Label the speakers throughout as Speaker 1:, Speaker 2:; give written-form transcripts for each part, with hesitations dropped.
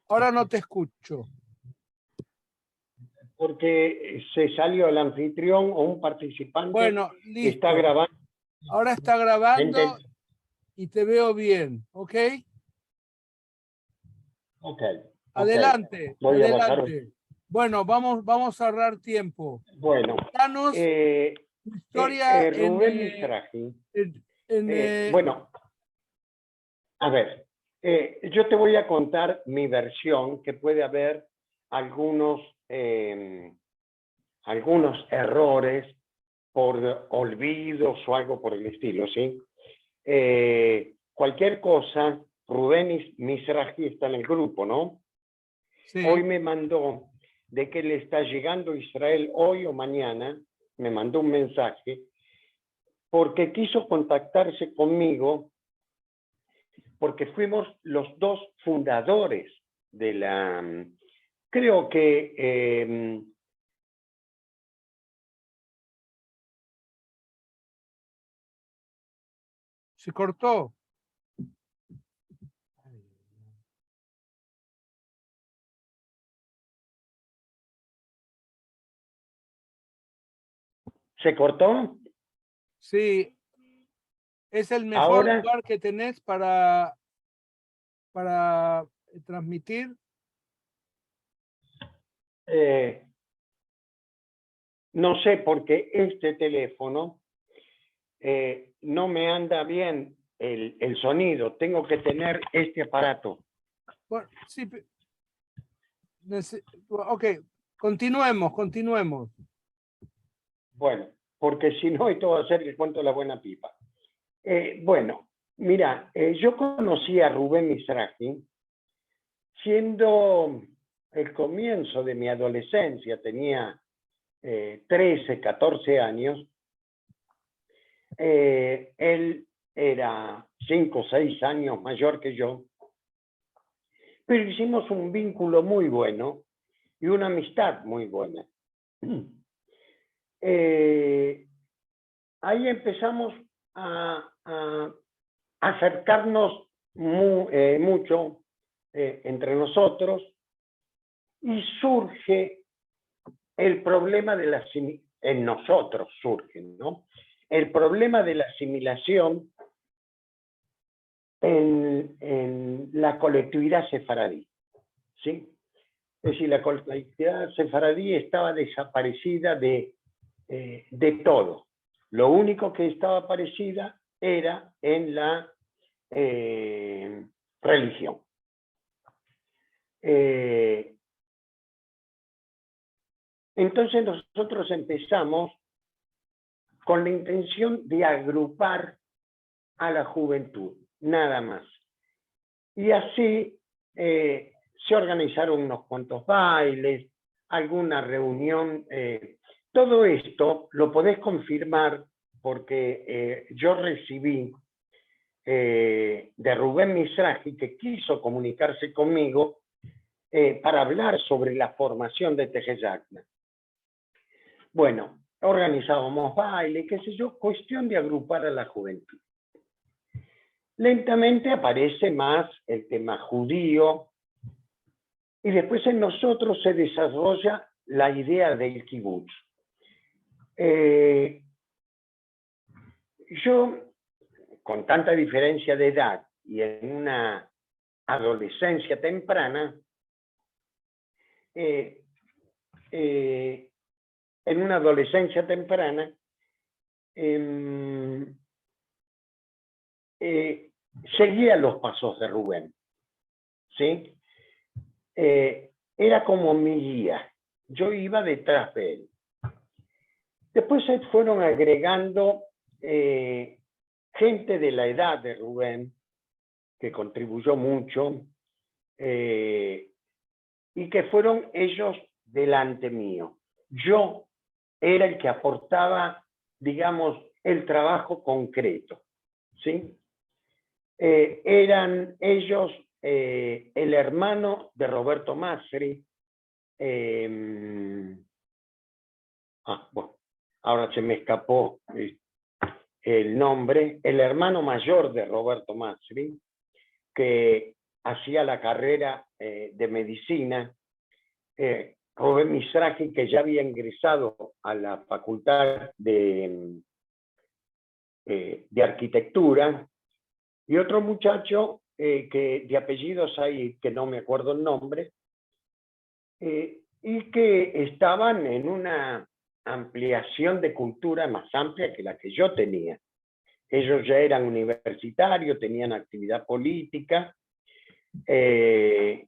Speaker 1: Ahora no te escucho.
Speaker 2: Porque se salió el anfitrión o un participante.
Speaker 1: Bueno,
Speaker 2: que
Speaker 1: listo.
Speaker 2: está grabando.
Speaker 1: Ahora está grabando y te veo bien, ¿ok?
Speaker 2: Ok.
Speaker 1: Adelante,
Speaker 2: Voy a bajar.
Speaker 1: adelante. Bueno, vamos a ahorrar tiempo.
Speaker 2: Bueno,
Speaker 1: Danos tu historia
Speaker 2: Rubén Mizrahi. Bueno, a ver, yo te voy a contar mi versión, que puede haber algunos errores por olvidos o algo por el estilo, ¿sí? Cualquier cosa, Rubén Mizrahi está en el grupo, ¿no?
Speaker 1: Sí.
Speaker 2: Hoy me mandó de que le está llegando a Israel hoy o mañana, me mandó un mensaje, porque quiso contactarse conmigo, porque fuimos los dos fundadores de la, creo que
Speaker 1: se cortó.
Speaker 2: ¿se cortó?
Speaker 1: Sí. Es el mejor
Speaker 2: Ahora,
Speaker 1: lugar que tenés para transmitir.
Speaker 2: No sé, porque este teléfono no me anda bien el sonido. Tengo que tener este aparato.
Speaker 1: Bueno, sí. Ok, continuemos.
Speaker 2: Bueno, porque si no, esto va a ser el cuento de la buena pipa. Bueno, mira, yo conocí a Rubén Mizrahi siendo el comienzo de mi adolescencia, tenía 13, 14 años. Él era 5 o 6 años mayor que yo, pero hicimos un vínculo muy bueno y una amistad muy buena. Ahí empezamos a acercarnos mucho entre nosotros, y surge el problema de la en nosotros surge, ¿no? El problema de la asimilación en la colectividad sefaradí, ¿sí? Es decir, la colectividad sefaradí estaba desaparecida de todo. Lo único que estaba aparecida era en la religión. Entonces nosotros empezamos con la intención de agrupar a la juventud, nada más. Y así se organizaron unos cuantos bailes, alguna reunión. Todo esto lo podés confirmar porque yo recibí de Rubén Mizrahi, que quiso comunicarse conmigo para hablar sobre la formación de Tejeyakna. Bueno, organizábamos baile, qué sé yo, cuestión de agrupar a la juventud. Lentamente aparece más el tema judío y después en nosotros se desarrolla la idea del kibutz. Yo, con tanta diferencia de edad y en una adolescencia temprana, seguía los pasos de Rubén, ¿sí? Era como mi guía, yo iba detrás de él. Después se fueron agregando gente de la edad de Rubén, que contribuyó mucho, y que fueron ellos delante mío. Yo era el que aportaba, digamos, el trabajo concreto, ¿sí? Eran ellos el hermano de Roberto Masri. Bueno, ahora se me escapó el nombre. El hermano mayor de Roberto Masri, que hacía la carrera de medicina, Rubén Mizrahi, que ya había ingresado a la facultad de arquitectura, y otro muchacho que de apellido Said, que no me acuerdo el nombre, y que estaban en una ampliación de cultura más amplia que la que yo tenía. Ellos ya eran universitarios, tenían actividad política, y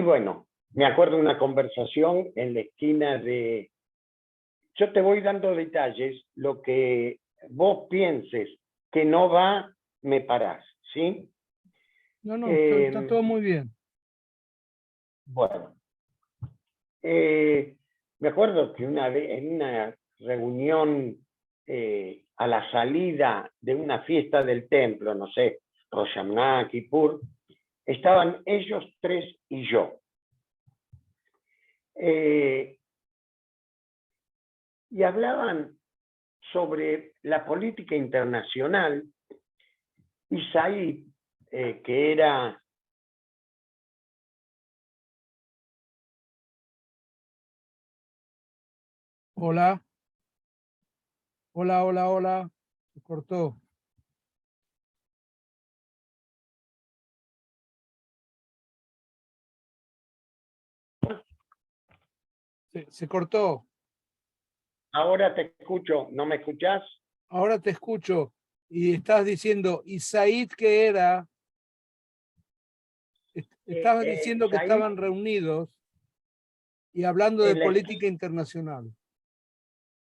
Speaker 2: bueno, me acuerdo de una conversación en la esquina de... Yo te voy dando detalles, lo que vos pienses que no va, me parás, ¿sí?
Speaker 1: No, está todo muy bien.
Speaker 2: Bueno, me acuerdo que una vez en una reunión a la salida de una fiesta del templo, no sé, Rosh Hashanah, Kippur, estaban ellos tres y yo. Y hablaban sobre la política internacional, y Said, que era...
Speaker 1: Hola. Hola, hola, hola. Se cortó. Se cortó.
Speaker 2: Ahora te escucho, ¿no me escuchás?
Speaker 1: Ahora te escucho. Y estás diciendo, ¿y Said qué era? Estabas diciendo que
Speaker 2: Said,
Speaker 1: estaban reunidos y hablando de política internacional.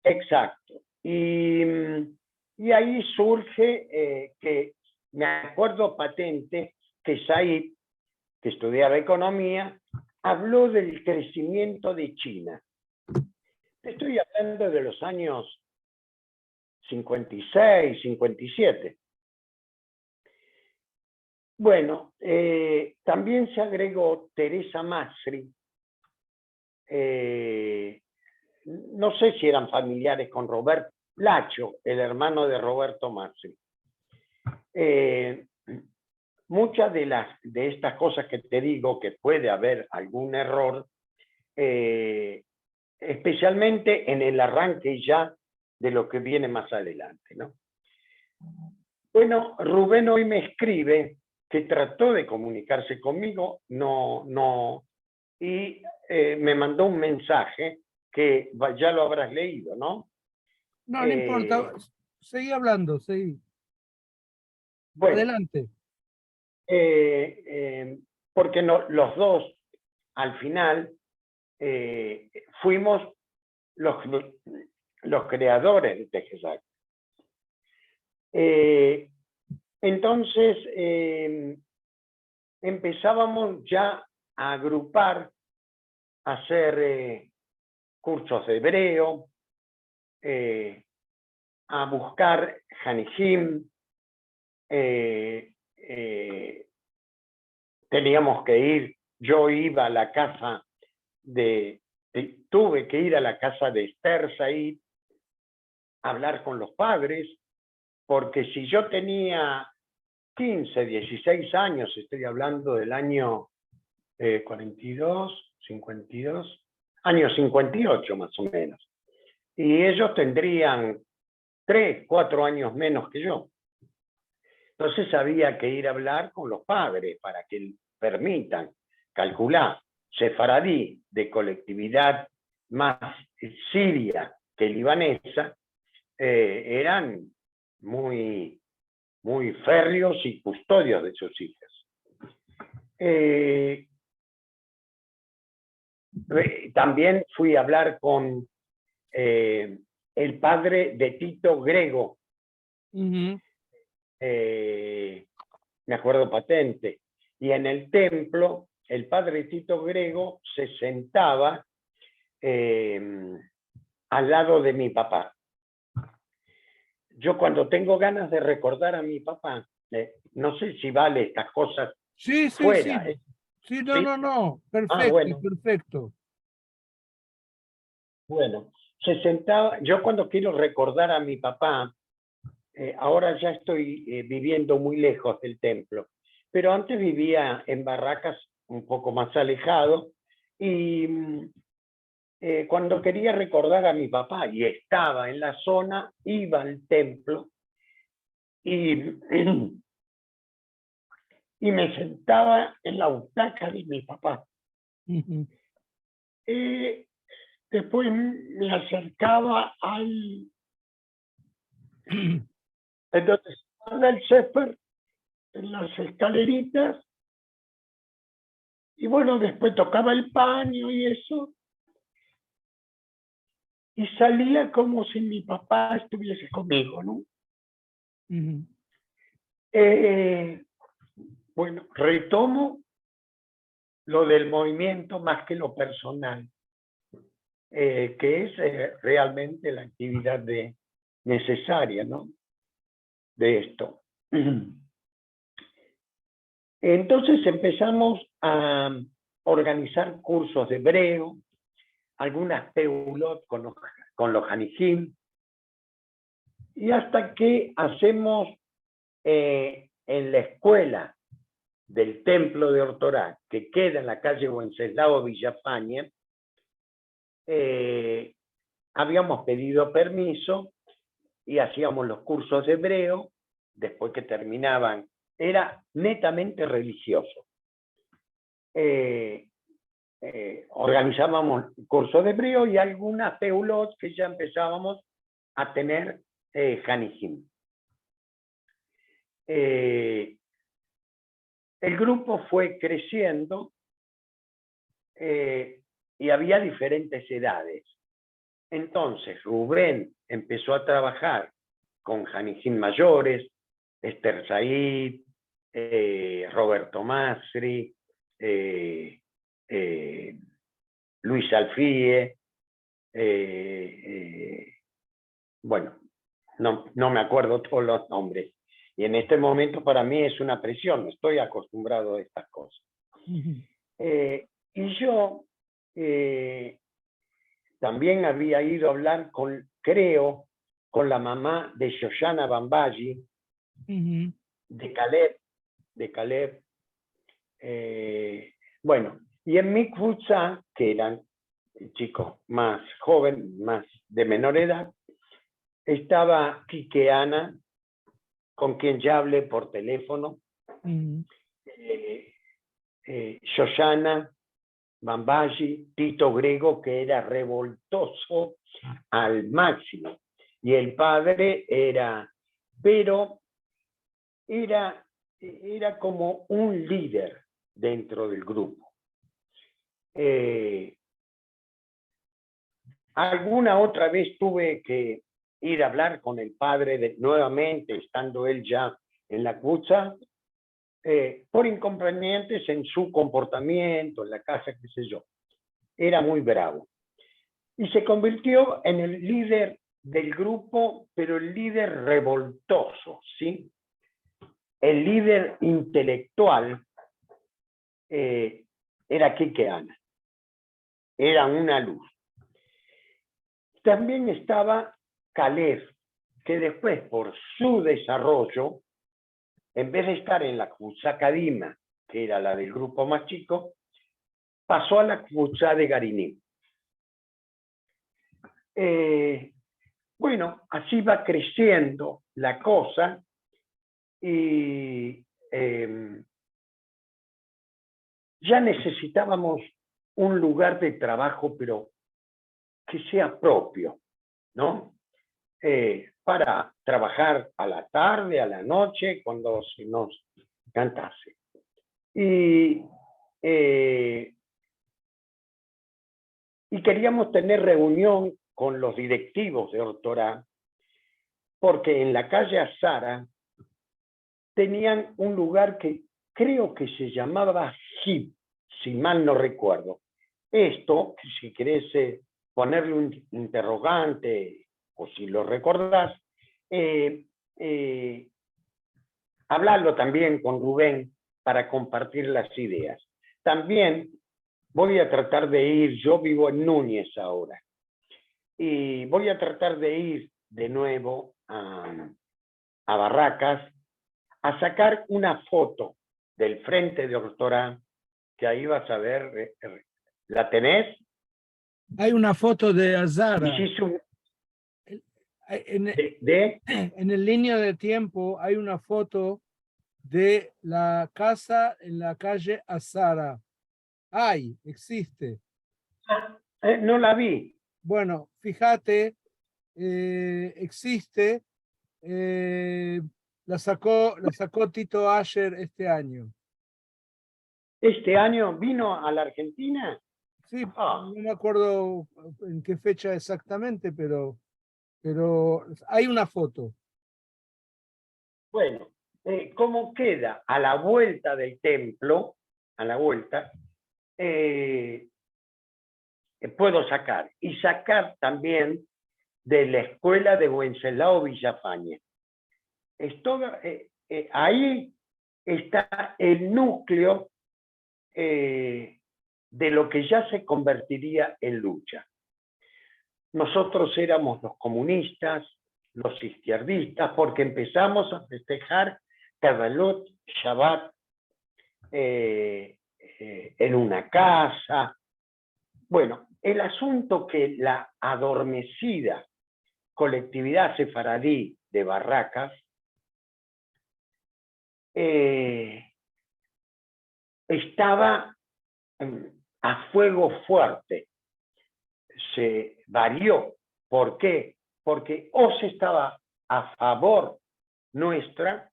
Speaker 2: Exacto. Y ahí surge que me acuerdo patente que Said, que estudiaba economía, habló del crecimiento de China. Estoy hablando de los años 56, 57. Bueno, también se agregó Teresa Masri. No sé si eran familiares con Roberto Lacho, el hermano de Roberto Masri. Muchas de estas cosas que te digo, que puede haber algún error, especialmente en el arranque ya de lo que viene más adelante, ¿no? Bueno, Rubén hoy me escribe que trató de comunicarse conmigo, y me mandó un mensaje que ya lo habrás leído, ¿no?
Speaker 1: No importa. Seguí hablando, seguí.
Speaker 2: Bueno,
Speaker 1: adelante.
Speaker 2: Porque los dos, al final, fuimos los creadores de Tejesac. Entonces, empezábamos ya a agrupar, a hacer cursos de hebreo, a buscar Hanijim. Teníamos que ir, yo iba a la casa tuve que ir a la casa de Esther Said a hablar con los padres, porque si yo tenía 15, 16 años, estoy hablando del año 42, 52, año 58 más o menos, y ellos tendrían 3, 4 años menos que yo. Entonces había que ir a hablar con los padres para que permitan calcular sefaradí de colectividad más siria que libanesa, eran muy, muy férreos y custodios de sus hijas. También fui a hablar con el padre de Tito Grego. Me acuerdo patente. Y en el templo, el padre Tito Grego se sentaba al lado de mi papá. Yo cuando tengo ganas de recordar a mi papá, no sé si vale estas cosas fuera.
Speaker 1: Sí, no. Perfecto,
Speaker 2: bueno.
Speaker 1: Perfecto.
Speaker 2: Bueno, se sentaba, yo cuando quiero recordar a mi papá, ahora ya estoy viviendo muy lejos del templo, pero antes vivía en Barracas un poco más alejado y cuando quería recordar a mi papá y estaba en la zona, iba al templo y me sentaba en la butaca de mi papá. Después me acercaba al... Entonces, anda el Sefer en las escaleritas y bueno, después tocaba el paño y eso. Y salía como si mi papá estuviese conmigo, ¿no? Bueno, retomo lo del movimiento más que lo personal, que es realmente la actividad necesaria, ¿no? De esto. Entonces empezamos a organizar cursos de hebreo, algunas peulot con los Hanijim, y hasta que hacemos en la escuela del Templo de Ortorá, que queda en la calle Wenceslao Villafaña, habíamos pedido permiso y hacíamos los cursos de hebreo, después que terminaban, era netamente religioso. Organizábamos cursos de hebreo y algunas peulot que ya empezábamos a tener Hanijim. El grupo fue creciendo y había diferentes edades. Entonces Rubén empezó a trabajar con Hanijim mayores, Esther Said, Roberto Masri, Luis Alfie, bueno, no me acuerdo todos los nombres. Y en este momento para mí es una presión, estoy acostumbrado a estas cosas. Y yo también había ido a hablar creo, con la mamá de Shoshana Bambaji, de Caleb. Bueno, y en mi kibutza, que eran chicos más jóvenes, más de menor edad, estaba Kikeana, con quien ya hablé por teléfono, Shoshana Bambaji, Tito Grego, que era revoltoso al máximo, y el padre pero era como un líder dentro del grupo. Alguna otra vez tuve que ir a hablar con el padre nuevamente, estando él ya en la kibutza, por inconvenientes en su comportamiento, en la casa, qué sé yo. Era muy bravo. Y se convirtió en el líder del grupo, pero el líder revoltoso, ¿sí? El líder intelectual era Kikeana. Era una luz. También estaba Caleb, que después, por su desarrollo, en vez de estar en la kibutza Kadima, que era la del grupo más chico, pasó a la kibutza de Garinim. Bueno, así va creciendo la cosa y ya necesitábamos un lugar de trabajo, pero que sea propio, ¿no? Para trabajar a la tarde, a la noche, cuando se nos cantase. Y queríamos tener reunión con los directivos de Ortorá, porque en la calle Azara tenían un lugar que creo que se llamaba HIP, si mal no recuerdo. Esto, si querés ponerle un interrogante, o si lo recordás, hablarlo también con Rubén para compartir las ideas. También voy a tratar de ir, yo vivo en Núñez ahora, y voy a tratar de ir de nuevo a Barracas a sacar una foto del frente de Ortorá, que ahí vas a ver, ¿la tenés?
Speaker 1: Hay una foto de Azara.
Speaker 2: Hiciste un,
Speaker 1: En,
Speaker 2: de
Speaker 1: en el línea de tiempo hay una foto de la casa en la calle Azara. Existe.
Speaker 2: no la vi.
Speaker 1: Bueno, fíjate, existe. La sacó Tito Ayer este año.
Speaker 2: ¿Este año vino a la Argentina?
Speaker 1: Sí,
Speaker 2: Ah,
Speaker 1: no me acuerdo en qué fecha exactamente, pero hay una foto.
Speaker 2: bueno, ¿cómo queda? A la vuelta del templo, a la vuelta, puedo sacar. Y sacar también de la escuela de Wenceslao Villafañe. Ahí está el núcleo de lo que ya se convertiría en lucha. Nosotros éramos los comunistas, los izquierdistas, porque empezamos a festejar Tavalot, Shabbat, en una casa. Bueno, el asunto que la adormecida colectividad sefaradí de Barracas estaba a fuego fuerte. Se varió. ¿Por qué? Porque o se estaba a favor nuestra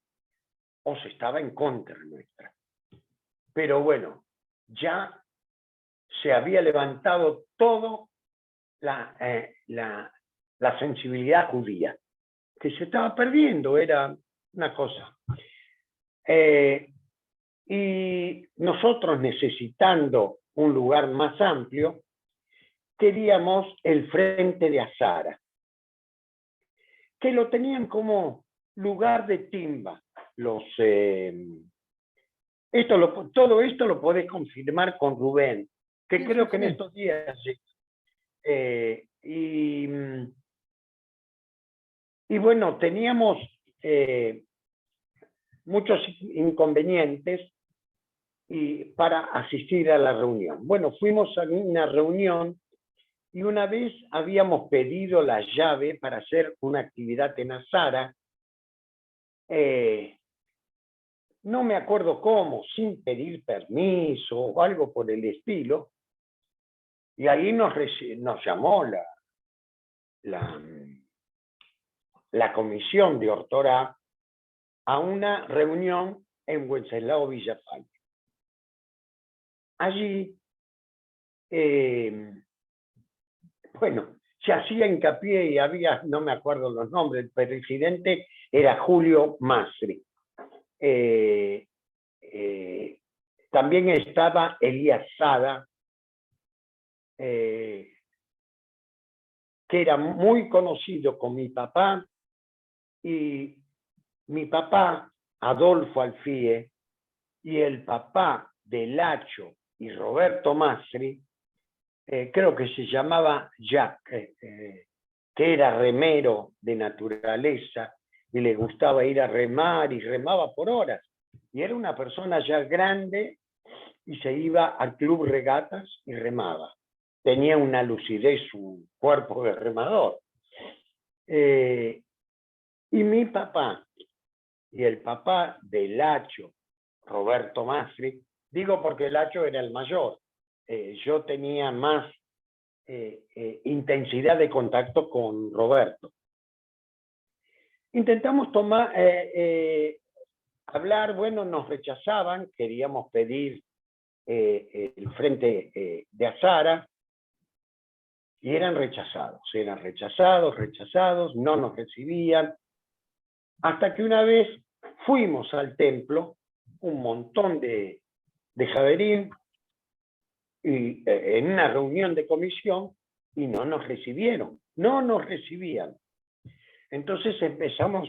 Speaker 2: o se estaba en contra nuestra. Pero bueno, ya se había levantado todo la sensibilidad judía, que se estaba perdiendo, era una cosa. Y nosotros, necesitando un lugar más amplio, queríamos el frente de Azara, que lo tenían como lugar de timba. Todo esto lo podés confirmar con Rubén, que
Speaker 1: Sí,
Speaker 2: creo
Speaker 1: sí,
Speaker 2: que en
Speaker 1: sí.
Speaker 2: estos días... y bueno, teníamos muchos inconvenientes para asistir a la reunión. Bueno, fuimos a una reunión y una vez habíamos pedido la llave para hacer una actividad en Azara, no me acuerdo cómo, sin pedir permiso o algo por el estilo, y ahí nos llamó la comisión de Ortorá a una reunión en Wenceslao Villafañe. Allí, bueno, se hacía hincapié y había, no me acuerdo los nombres, el presidente era Julio Masri. También estaba Elías Sada, que era muy conocido con mi papá, y mi papá, Adolfo Alfie, y el papá de Lacho y Roberto Masri, creo que se llamaba Jack, que era remero de naturaleza y le gustaba ir a remar y remaba por horas. Y era una persona ya grande y se iba al club regatas y remaba. Tenía una lucidez, su cuerpo de remador. Y mi papá y el papá de Lacho, Roberto Masri, digo porque Lacho era el mayor, yo tenía más intensidad de contacto con Roberto. Intentamos hablar, bueno, nos rechazaban, queríamos pedir el frente de Azara, y eran rechazados, no nos recibían, hasta que una vez fuimos al templo, un montón de Javerín, y en una reunión de comisión, y no nos recibieron, no nos recibían. Entonces empezamos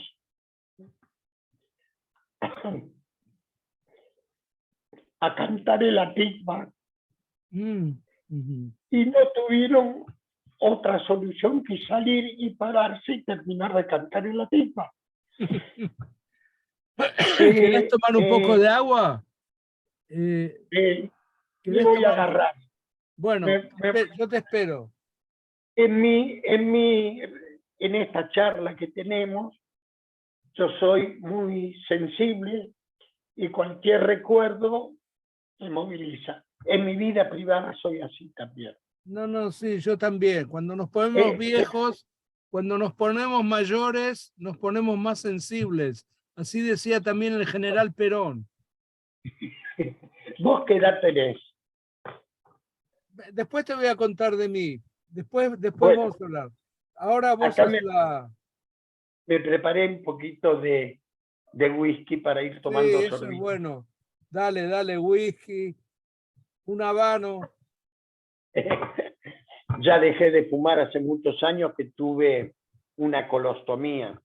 Speaker 2: a cantar el Atikva, y no tuvieron otra solución que salir y pararse y terminar de cantar el Atikva.
Speaker 1: ¿Querés tomar un poco de agua?
Speaker 2: Me
Speaker 1: ¿Querés
Speaker 2: voy a
Speaker 1: tomar?
Speaker 2: agarrar.
Speaker 1: Bueno, yo te espero.
Speaker 2: En esta charla que tenemos, yo soy muy sensible y cualquier recuerdo me moviliza. En mi vida privada soy así también.
Speaker 1: No, no, sí, yo también. Cuando nos ponemos
Speaker 2: Eh,
Speaker 1: viejos, cuando nos ponemos mayores, nos ponemos más sensibles. Así decía también el general Perón.
Speaker 2: ¿Vos qué edad tenés?
Speaker 1: Después te voy a contar de mí. Después
Speaker 2: Bueno,
Speaker 1: vamos a hablar. Ahora vos
Speaker 2: acá
Speaker 1: sos la...
Speaker 2: me preparé un poquito de whisky para ir
Speaker 1: Sí,
Speaker 2: tomando
Speaker 1: eso es
Speaker 2: sorbito.
Speaker 1: bueno. Dale, dale, whisky, un habano.
Speaker 2: Ya dejé de fumar hace muchos años que tuve una colostomía.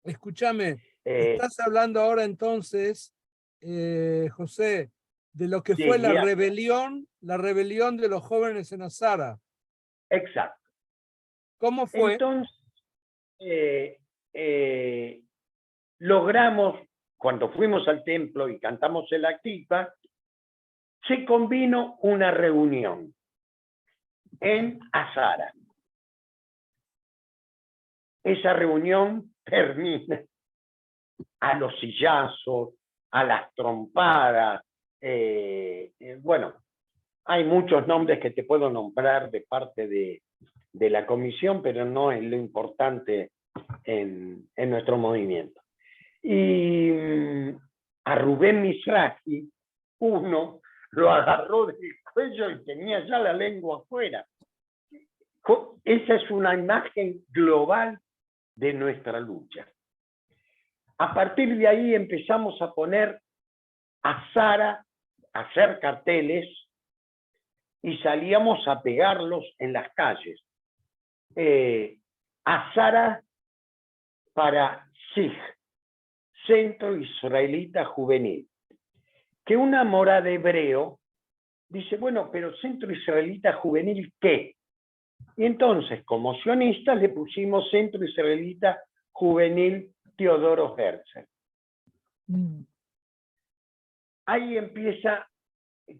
Speaker 1: Escúchame,
Speaker 2: Eh,
Speaker 1: estás hablando ahora entonces, José, de lo que fue
Speaker 2: llegué a...
Speaker 1: la rebelión de los jóvenes en Azara.
Speaker 2: Exacto.
Speaker 1: ¿Cómo fue?
Speaker 2: Entonces, eh, eh, logramos, cuando fuimos al templo y cantamos el Activa, se convino una reunión en Azara. Esa reunión termina a los sillazos, a las trompadas. Bueno, hay muchos nombres que te puedo nombrar de parte de la comisión, pero no es lo importante en nuestro movimiento. Y a Rubén Mizrahi, uno lo agarró del cuello y tenía ya la lengua afuera. Esa es una imagen global de nuestra lucha. A partir de ahí empezamos a poner a Sara, a hacer carteles y salíamos a pegarlos en las calles. A Sara para SIG, Centro Israelita Juvenil, que una mora de hebreo dice, bueno, pero Centro Israelita Juvenil, ¿qué? Y entonces, como sionistas, le pusimos Centro Israelita Juvenil Teodoro Herzl. Ahí empieza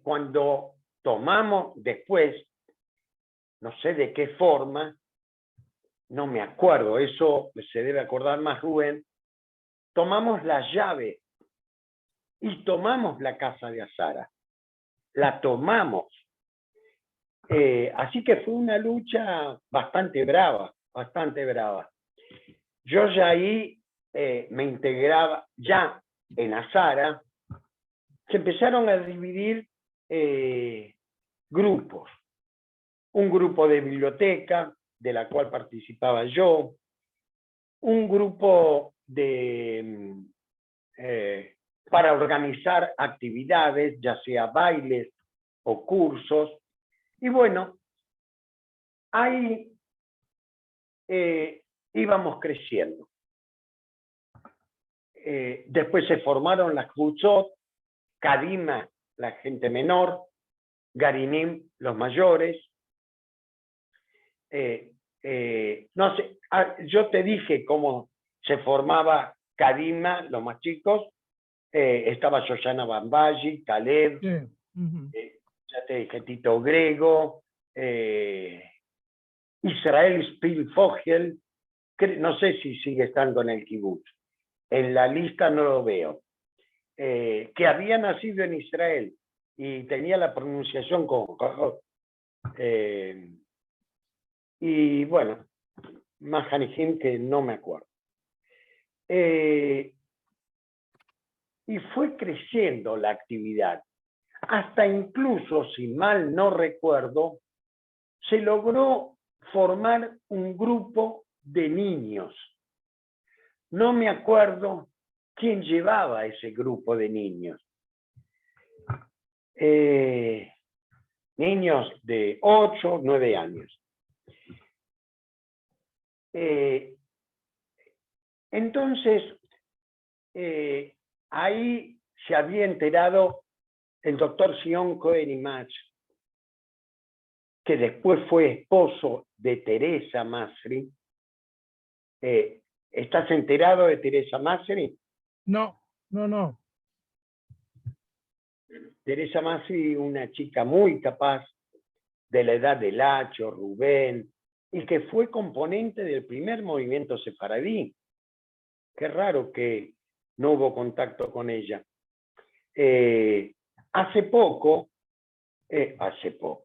Speaker 2: cuando tomamos después, no sé de qué forma, no me acuerdo, eso se debe acordar más Rubén, tomamos la llave y tomamos la casa de Azara. La tomamos. Así que fue una lucha bastante brava, bastante brava. Yo ya ahí me integraba, ya en Azara, se empezaron a dividir grupos. Un grupo de biblioteca, de la cual participaba yo, un grupo para organizar actividades, ya sea bailes o cursos. Y bueno, ahí íbamos creciendo. Después se formaron las Kvutzot, Kadima, la gente menor, Garinim, los mayores. No sé, yo te dije cómo se formaba Kadima, los más chicos. Estaba Shoshana Bambaji, Caleb, ya te dije Tito Grego, Israel Spielvogel, no sé si sigue estando en el kibutz. En la lista no lo veo. Que había nacido en Israel y tenía la pronunciación con... y bueno, más Hanijim que no me acuerdo. Y fue creciendo la actividad. Hasta incluso, si mal no recuerdo, se logró formar un grupo de niños. No me acuerdo quién llevaba ese grupo de niños. Niños de 8, 9 años. Entonces, ahí se había enterado el doctor Sion Cohen Imach, que después fue esposo de Teresa Masri. ¿Estás enterado de Teresa Masri?
Speaker 1: No, no, no.
Speaker 2: Teresa Masri, una chica muy capaz, de la edad de Lacho, Rubén, y que fue componente del primer movimiento sefaradí. Qué raro que no hubo contacto con ella. Hace poco,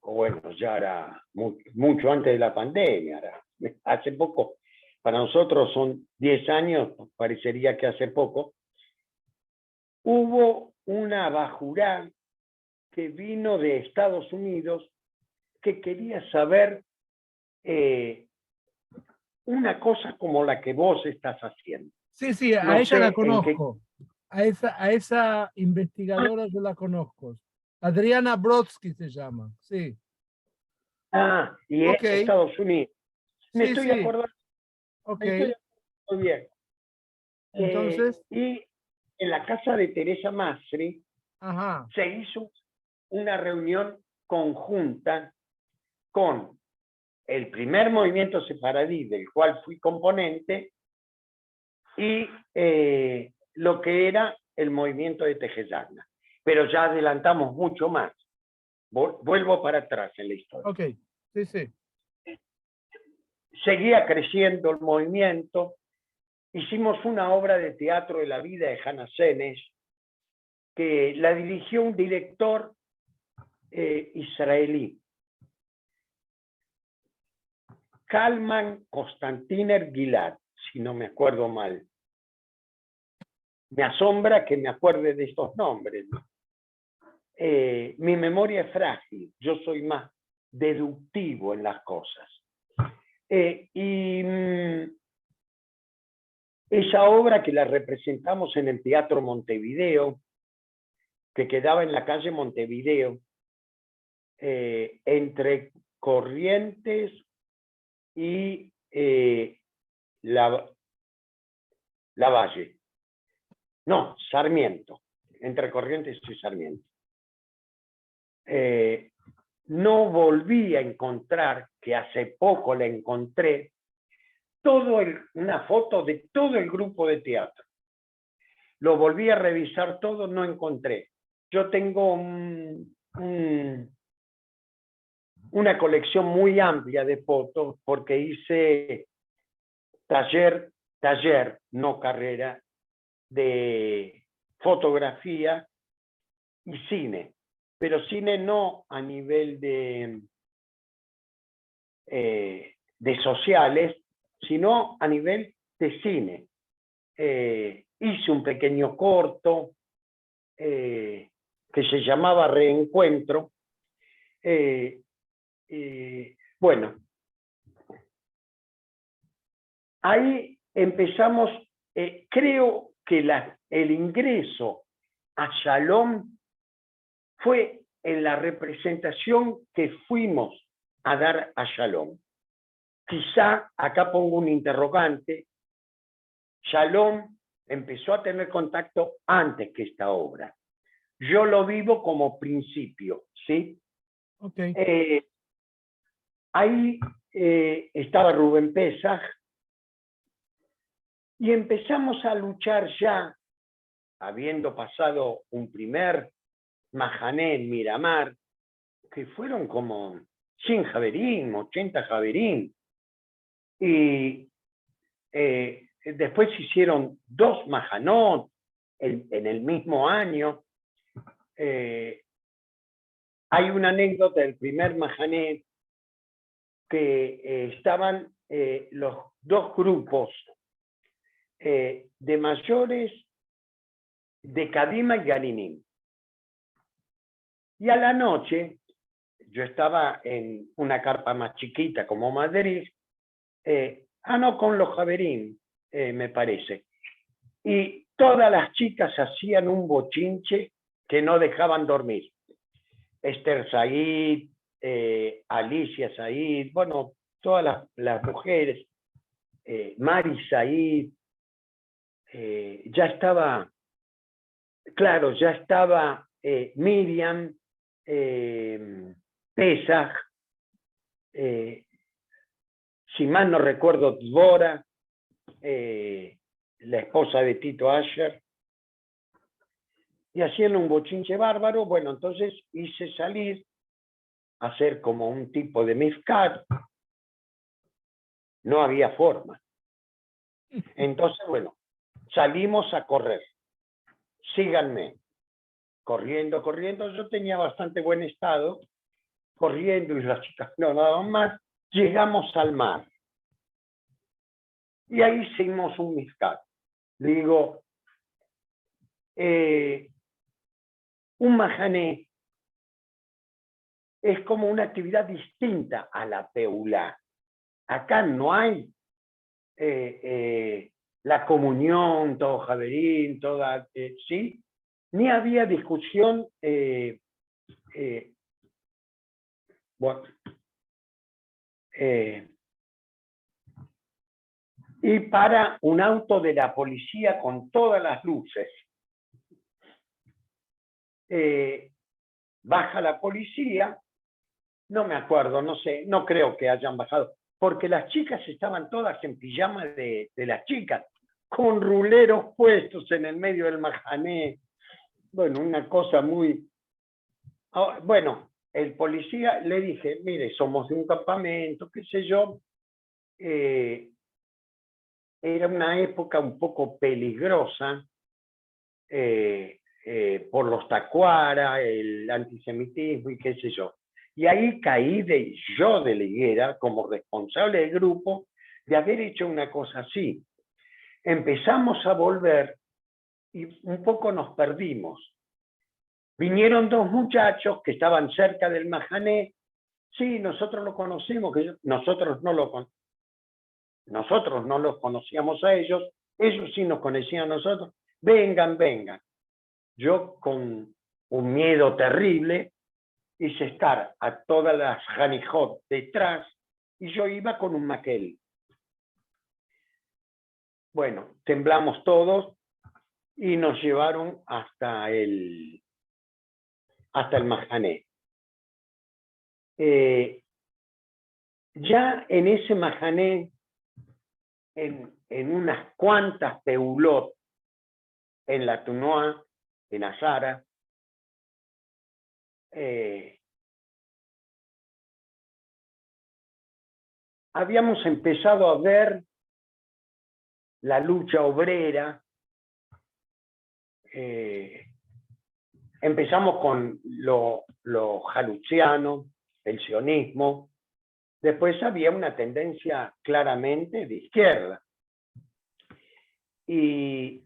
Speaker 2: bueno, ya era mucho antes de la pandemia, hace poco, para nosotros son 10 años, parecería que hace poco, hubo una bajurá que vino de Estados Unidos que quería saber una cosa como la que vos estás haciendo.
Speaker 1: Sí, sí, a
Speaker 2: No
Speaker 1: ella la
Speaker 2: sé en qué...
Speaker 1: conozco. A esa investigadora yo la conozco. Adriana Brodsky se llama, sí.
Speaker 2: Y es
Speaker 1: Ok,
Speaker 2: de Estados Unidos. Me
Speaker 1: sí,
Speaker 2: estoy
Speaker 1: sí,
Speaker 2: acordando,
Speaker 1: ok.
Speaker 2: me estoy acordando muy bien.
Speaker 1: Entonces,
Speaker 2: Y en la casa de Teresa Masri
Speaker 1: ajá,
Speaker 2: se hizo una reunión conjunta con el primer movimiento sefaradí, del cual fui componente, y lo que era el movimiento de Tejeyana. Pero ya adelantamos mucho más. Vuelvo para atrás en la historia.
Speaker 1: ok, sí, sí.
Speaker 2: Seguía creciendo el movimiento. Hicimos una obra de teatro de la vida de Hannah Senes, que la dirigió un director israelí, Kalman Konstantiner Gilad, si no me acuerdo mal. Me asombra que me acuerde de estos nombres. Mi memoria es frágil, yo soy más deductivo en las cosas. Esa obra que la representamos en el Teatro Montevideo, que quedaba en la calle Montevideo, entre Corrientes y la Valle. No, Sarmiento, entre Corrientes y Sarmiento. No volví a encontrar, que hace poco la encontré, una foto de todo el grupo de teatro. Lo volví a revisar todo, no encontré. Yo tengo una colección muy amplia de fotos porque hice taller, no carrera, de fotografía y cine, pero cine no a nivel de sociales, sino a nivel de cine. Hice un pequeño corto que se llamaba Reencuentro. Bueno, ahí empezamos, creo que el ingreso a Shalom fue en la representación que fuimos a dar a Shalom. Quizá acá pongo un interrogante. Shalom empezó a tener contacto antes que esta obra. Yo lo vivo como principio, ¿sí?
Speaker 1: Okay.
Speaker 2: Ahí estaba Rubén Pesach y empezamos a luchar ya, habiendo pasado un primer Mahané en Miramar, que fueron como 100 javerín, 80 javerín, y después se hicieron 2 Mahanot en el mismo año. Hay una anécdota del primer Mahané que estaban los 2 grupos de mayores de Kadima y Galinim. Y a la noche, yo estaba en una carpa más chiquita como Madrid, no, con los Javerín, me parece. Y todas las chicas hacían un bochinche que no dejaban dormir. Esther Said, Alicia Said, bueno, todas las mujeres, Mari Said, ya estaba, claro, ya estaba Miriam, Pesach, si mal no recuerdo, Dvora, la esposa de Tito Asher. y haciendo un bochinche bárbaro. Bueno, entonces hice salir a hacer como un tipo de mifkat. No había forma. Entonces, bueno, salimos a correr. Síganme. Corriendo, corriendo. Yo tenía bastante buen estado. Corriendo y las chicas no nada más. Llegamos al mar. Y ahí hicimos un mifkat. Digo, un mahané es como una actividad distinta a la peulá. Acá no hay la comunión, todo javerín, toda, ¿sí? Ni había discusión, bueno, y para un auto de la policía con todas las luces. Baja la policía, no me acuerdo, no sé, no creo que hayan bajado, porque las chicas estaban todas en pijama de las chicas, con ruleros puestos en el medio del mahané. Bueno, una cosa muy... Bueno, el policía le dije, mire, somos de un campamento, qué sé yo. Era una época un poco peligrosa por los tacuara, el antisemitismo y qué sé yo. Y ahí caí yo de la higuera como responsable del grupo de haber hecho una cosa así. Empezamos a volver y un poco nos perdimos. Vinieron dos muchachos que estaban cerca del mahané. Sí, nosotros lo conocimos, nosotros no los conocíamos a ellos sí nos conocían a nosotros. Vengan, vengan. Yo con un miedo terrible hice estar a todas las Hanijot detrás y yo iba con un maquel. Bueno, temblamos todos y nos llevaron hasta el mahané. Ya en ese mahané, en unas cuantas peulot, en la Tunoa, en Azara, habíamos empezado a ver la lucha obrera. Empezamos con lo jaluziano, el sionismo. Después había una tendencia claramente de izquierda. Y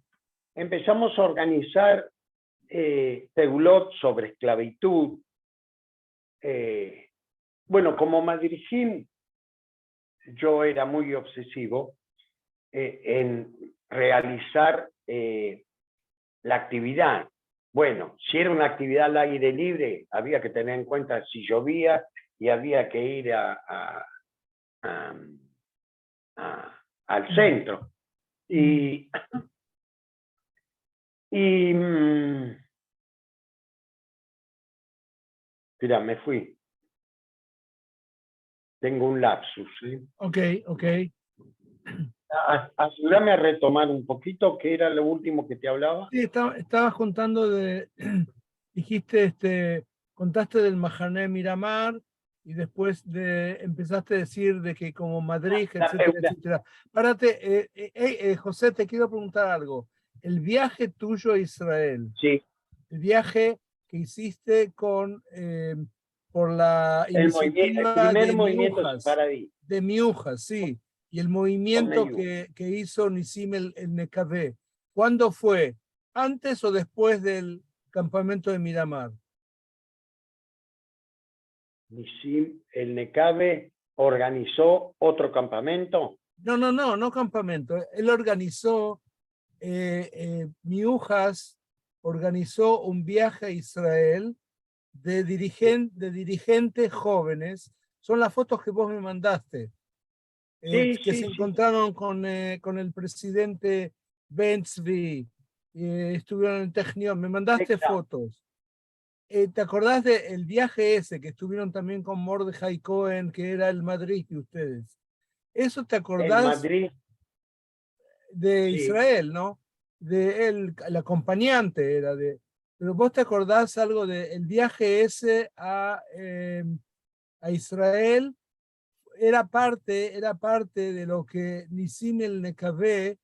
Speaker 2: empezamos a organizar peulot sobre esclavitud. Bueno, como madrijim, yo era muy obsesivo en realizar la actividad. Bueno, si era una actividad al aire libre, había que tener en cuenta si llovía y había que ir al centro. Mira, me fui. Tengo un lapsus, ¿sí?
Speaker 1: Ok.
Speaker 2: Ayúdame a retomar un poquito, ¿qué era lo último que te hablaba?
Speaker 1: Sí, estabas contando dijiste, contaste del Mahané Miramar y después empezaste a decir de que como Madrid, etcétera, etcétera. Párate, José, te quiero preguntar algo. El viaje tuyo a Israel,
Speaker 2: sí.
Speaker 1: El viaje que hiciste por la iniciativa de Miujas, sí, y el movimiento que hizo Nisim el Nekavé. ¿Cuándo fue? ¿Antes o después del campamento de Miramar?
Speaker 2: Nisim el Nekavé organizó otro campamento.
Speaker 1: No campamento. Él organizó, Miujas organizó un viaje a Israel de dirigentes jóvenes. Son las fotos que vos me mandaste, se encontraron con el presidente Ben-Zvi, estuvieron en Technion, me mandaste fotos. ¿Te acordás del viaje ese que estuvieron también con Mordechai Cohen, que era el Madrid de ustedes? ¿Eso te acordás?
Speaker 2: El Madrid.
Speaker 1: De Israel, ¿no? De él, el acompañante era de... pero vos te acordás algo del viaje ese a Israel. Era parte de lo que Nisim el Nekabé,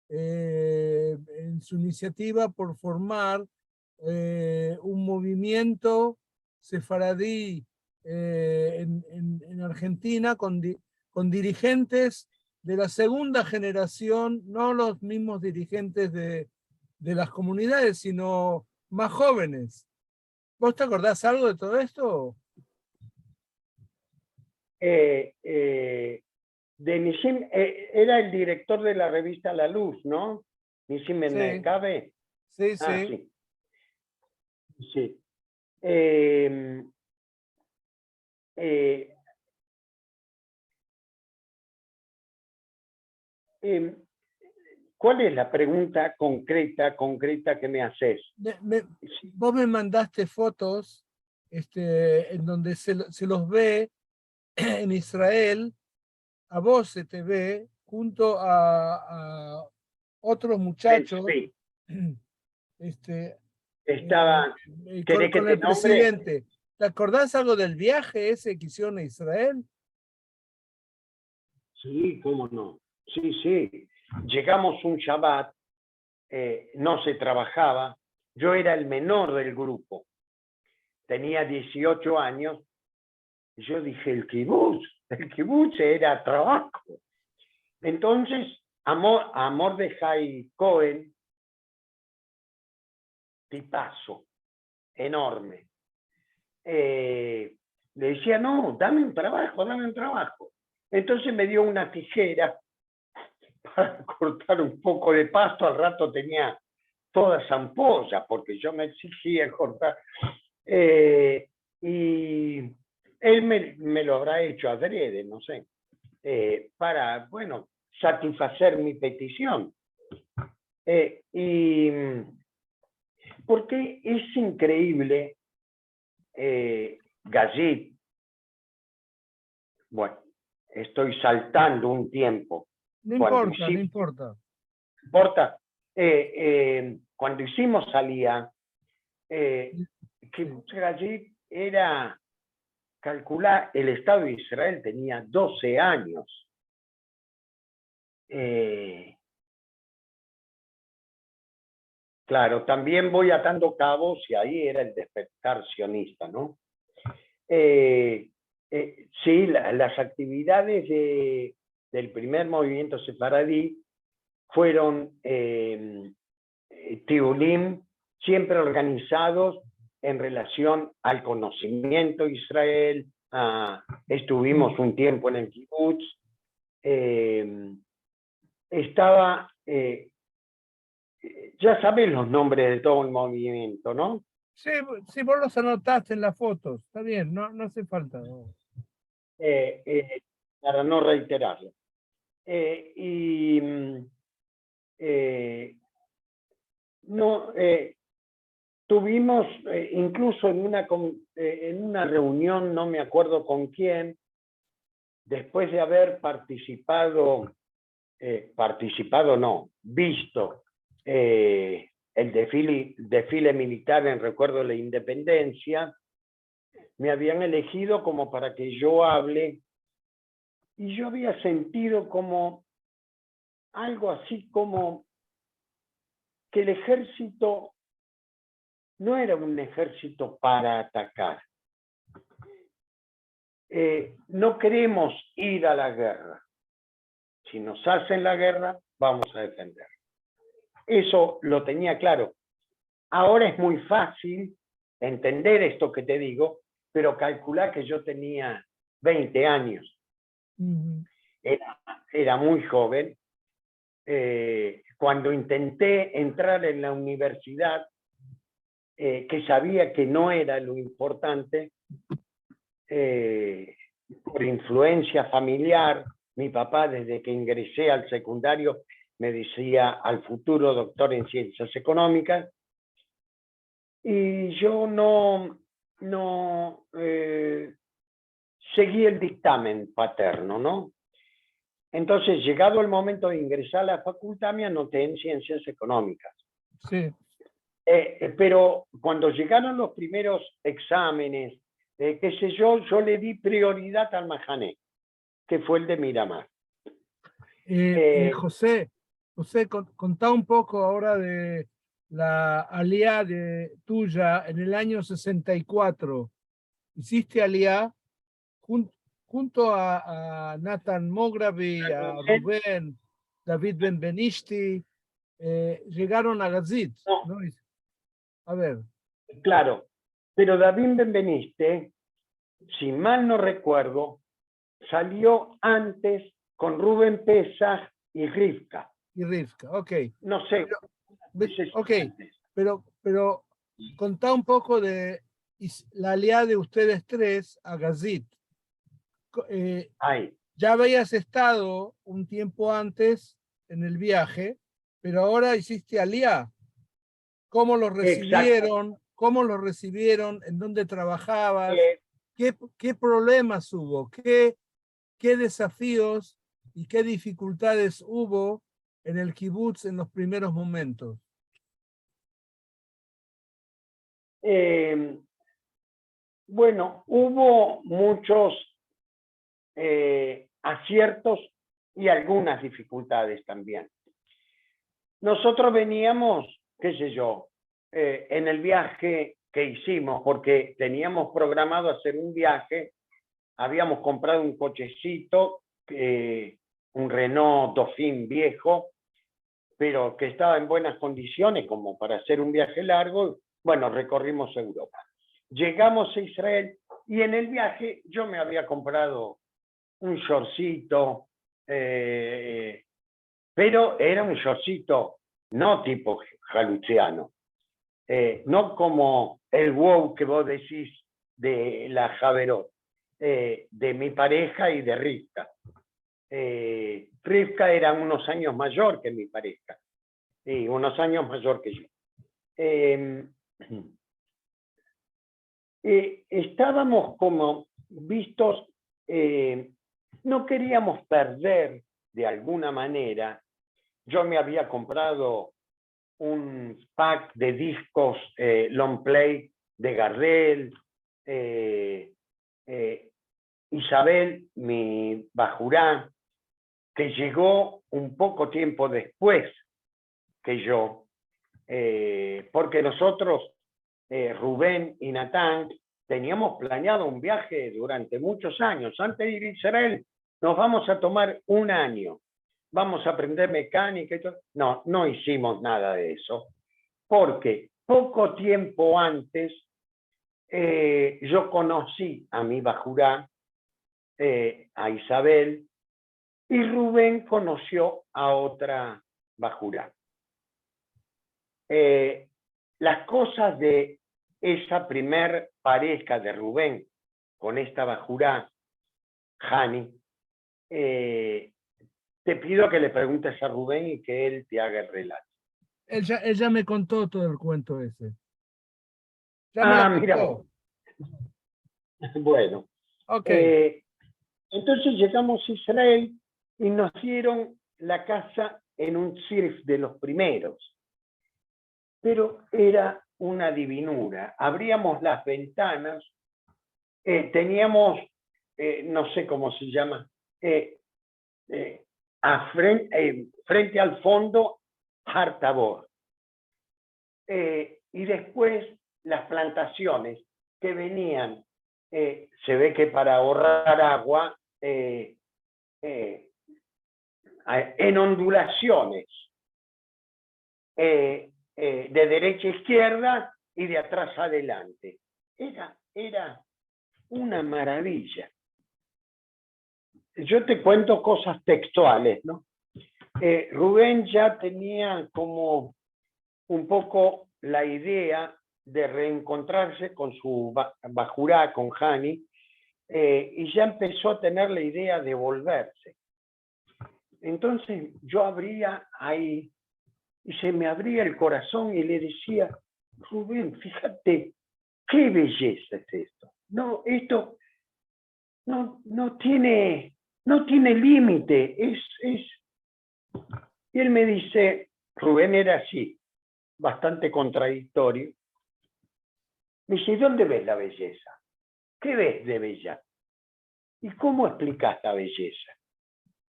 Speaker 1: en su iniciativa por formar un movimiento sefaradí en Argentina con dirigentes de la segunda generación, no los mismos dirigentes de las comunidades, sino más jóvenes. ¿Vos te acordás algo de todo esto?
Speaker 2: De Nisim, era el director de la revista La Luz, ¿no? Nisim
Speaker 1: Sí,
Speaker 2: Mencabe.
Speaker 1: sí,
Speaker 2: Ah,
Speaker 1: sí.
Speaker 2: sí. Sí. ¿Cuál es la pregunta concreta que me haces?
Speaker 1: Vos me mandaste fotos en donde se los ve en Israel, a vos se te ve junto a otros muchachos,
Speaker 2: Sí.
Speaker 1: este,
Speaker 2: Estaba, ¿querés que
Speaker 1: con
Speaker 2: te
Speaker 1: el
Speaker 2: nombre?
Speaker 1: presidente. ¿Te acordás algo del viaje ese que hicieron a Israel?
Speaker 2: Sí, cómo no. Sí, sí. Llegamos un Shabbat, no se trabajaba. Yo era el menor del grupo. Tenía 18 años. Yo dije, el kibutz era trabajo. Entonces, a Mordejai Cohen, tipazo, enorme. Le decía, no, dame un trabajo. Entonces me dio una tijera para cortar un poco de pasto. Al rato tenía todas ampollas, porque yo me exigía cortar. Y él me lo habrá hecho adrede, no sé, para, bueno, satisfacer mi petición. Y porque es increíble, Gazit, bueno, estoy saltando un tiempo.
Speaker 1: No
Speaker 2: Cuando
Speaker 1: importa, no importa.
Speaker 2: cuando hicimos Alía, Kibbutz Gazit era, calcular, el Estado de Israel tenía 12 años. Claro, también voy atando cabos y ahí era el despertar sionista, ¿no? Sí, las actividades del primer movimiento sefaradí fueron tiulim, siempre organizados en relación al conocimiento de Israel. Estuvimos un tiempo en el kibutz. Estaba, ya sabés los nombres de todo el movimiento, ¿no?
Speaker 1: Sí, sí, vos los anotaste en las fotos. Está bien, no hace falta.
Speaker 2: Para no reiterarlo. No, tuvimos incluso en una reunión, no me acuerdo con quién, después de haber visto el desfile militar en recuerdo de la independencia, me habían elegido como para que yo hable, y yo había sentido como algo así como que el ejército no era un ejército para atacar. No queremos ir a la guerra. Si nos hacen la guerra, vamos a defender. Eso lo tenía claro. Ahora es muy fácil entender esto que te digo, pero calculá que yo tenía 20 años. Era muy joven. Cuando intenté entrar en la universidad, que sabía que no era lo importante, por influencia familiar, mi papá desde que ingresé al secundario me decía al futuro doctor en ciencias económicas, y yo no seguí el dictamen paterno, ¿no? Entonces, llegado el momento de ingresar a la facultad, me anoté en ciencias económicas.
Speaker 1: Sí.
Speaker 2: Pero cuando llegaron los primeros exámenes, qué sé yo le di prioridad al Mahané, que fue el de Miramar.
Speaker 1: José, contá un poco ahora de la aliyá tuya en el año 64. Hiciste aliyá junto a Nathan Mograbi, a Rubén, David Benvenishti, llegaron a Gazit,
Speaker 2: No,
Speaker 1: ¿no? A ver.
Speaker 2: claro, pero David Benveniste, si mal no recuerdo, salió antes con Rubén Pesach y Rivka.
Speaker 1: Y Rivka, ok.
Speaker 2: No sé.
Speaker 1: Ok, pero contá un poco de la alianza de ustedes tres a Gazit. Ya habías estado un tiempo antes en el viaje, pero ahora hiciste aliá. ¿Cómo lo recibieron? Exacto. ¿Cómo lo recibieron? ¿En dónde trabajabas? ¿Qué problemas hubo? ¿Qué desafíos y qué dificultades hubo en el kibutz en los primeros momentos?
Speaker 2: Bueno, hubo muchos aciertos y algunas dificultades también. Nosotros veníamos, qué sé yo, en el viaje que hicimos, porque teníamos programado hacer un viaje, habíamos comprado un cochecito, un Renault Dauphine viejo, pero que estaba en buenas condiciones como para hacer un viaje largo. Bueno, recorrimos Europa. Llegamos a Israel y en el viaje yo me había comprado un shortcito, pero era un shortcito no tipo jaluciano, no como el wow que vos decís de la Javerot, de mi pareja y de Rivka. Rivka era unos años mayor que mi pareja, y unos años mayor que yo. Estábamos como vistos, no queríamos perder de alguna manera. Yo me había comprado un pack de discos long play de Gardel. Isabel, mi bajurá, que llegó un poco tiempo después que yo, porque nosotros, Rubén y Natán, teníamos planeado un viaje durante muchos años. Antes de ir a Israel, nos vamos a tomar un año. Vamos a aprender mecánica y todo. No, no hicimos nada de eso, porque poco tiempo antes yo conocí a mi bajurá, a Isabel, y Rubén conoció a otra bajurá. Las cosas de esa primer pareja de Rubén con esta bajurá, Hani, te pido que le preguntes a Rubén y que él te haga el relato.
Speaker 1: Ella me contó todo el cuento ese. Ya me lo contó.
Speaker 2: Mira vos. Bueno.
Speaker 1: Okay.
Speaker 2: Entonces llegamos a Israel y nos dieron la casa en un sirf de los primeros. Pero era una divinura. Abríamos las ventanas, teníamos, no sé cómo se llama, frente al fondo, Har Tabor. Y después las plantaciones que venían, se ve que para ahorrar agua, en ondulaciones, de derecha a izquierda y de atrás adelante. Era una maravilla. Yo te cuento cosas textuales, ¿no? Rubén ya tenía como un poco la idea de reencontrarse con su bajurá, con Hani, y ya empezó a tener la idea de volverse. Entonces yo abría ahí y se me abría el corazón y le decía, Rubén, fíjate, qué belleza es esto. No, esto no tiene límite. Y él me dice, Rubén era así, bastante contradictorio. Me dice, ¿dónde ves la belleza? ¿Qué ves de bella? ¿Y cómo explicas la belleza?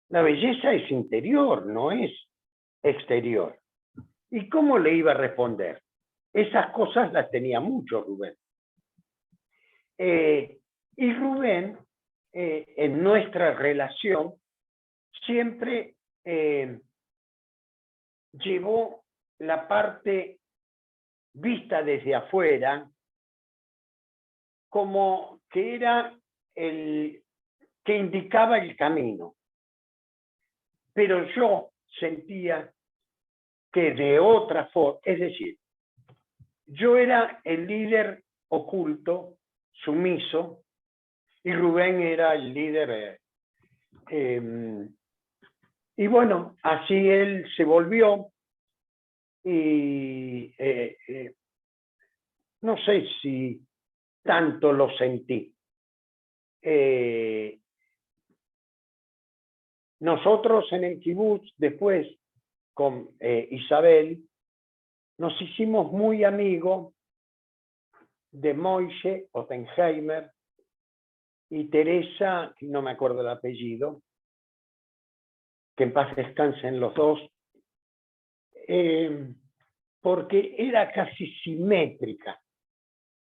Speaker 2: La belleza es interior, no es exterior. ¿Y cómo le iba a responder? Esas cosas las tenía mucho Rubén. Y Rubén, en nuestra relación, siempre llevó la parte vista desde afuera como que era el que indicaba el camino. Pero yo sentía que de otra forma, es decir, yo era el líder oculto, sumiso, y Rubén era el líder. Y bueno, así él se volvió y no sé si tanto lo sentí. Nosotros en el kibutz, después con Isabel, nos hicimos muy amigos de Moishe Oppenheimer y Teresa, no me acuerdo el apellido, que en paz descansen los dos, porque era casi simétrica.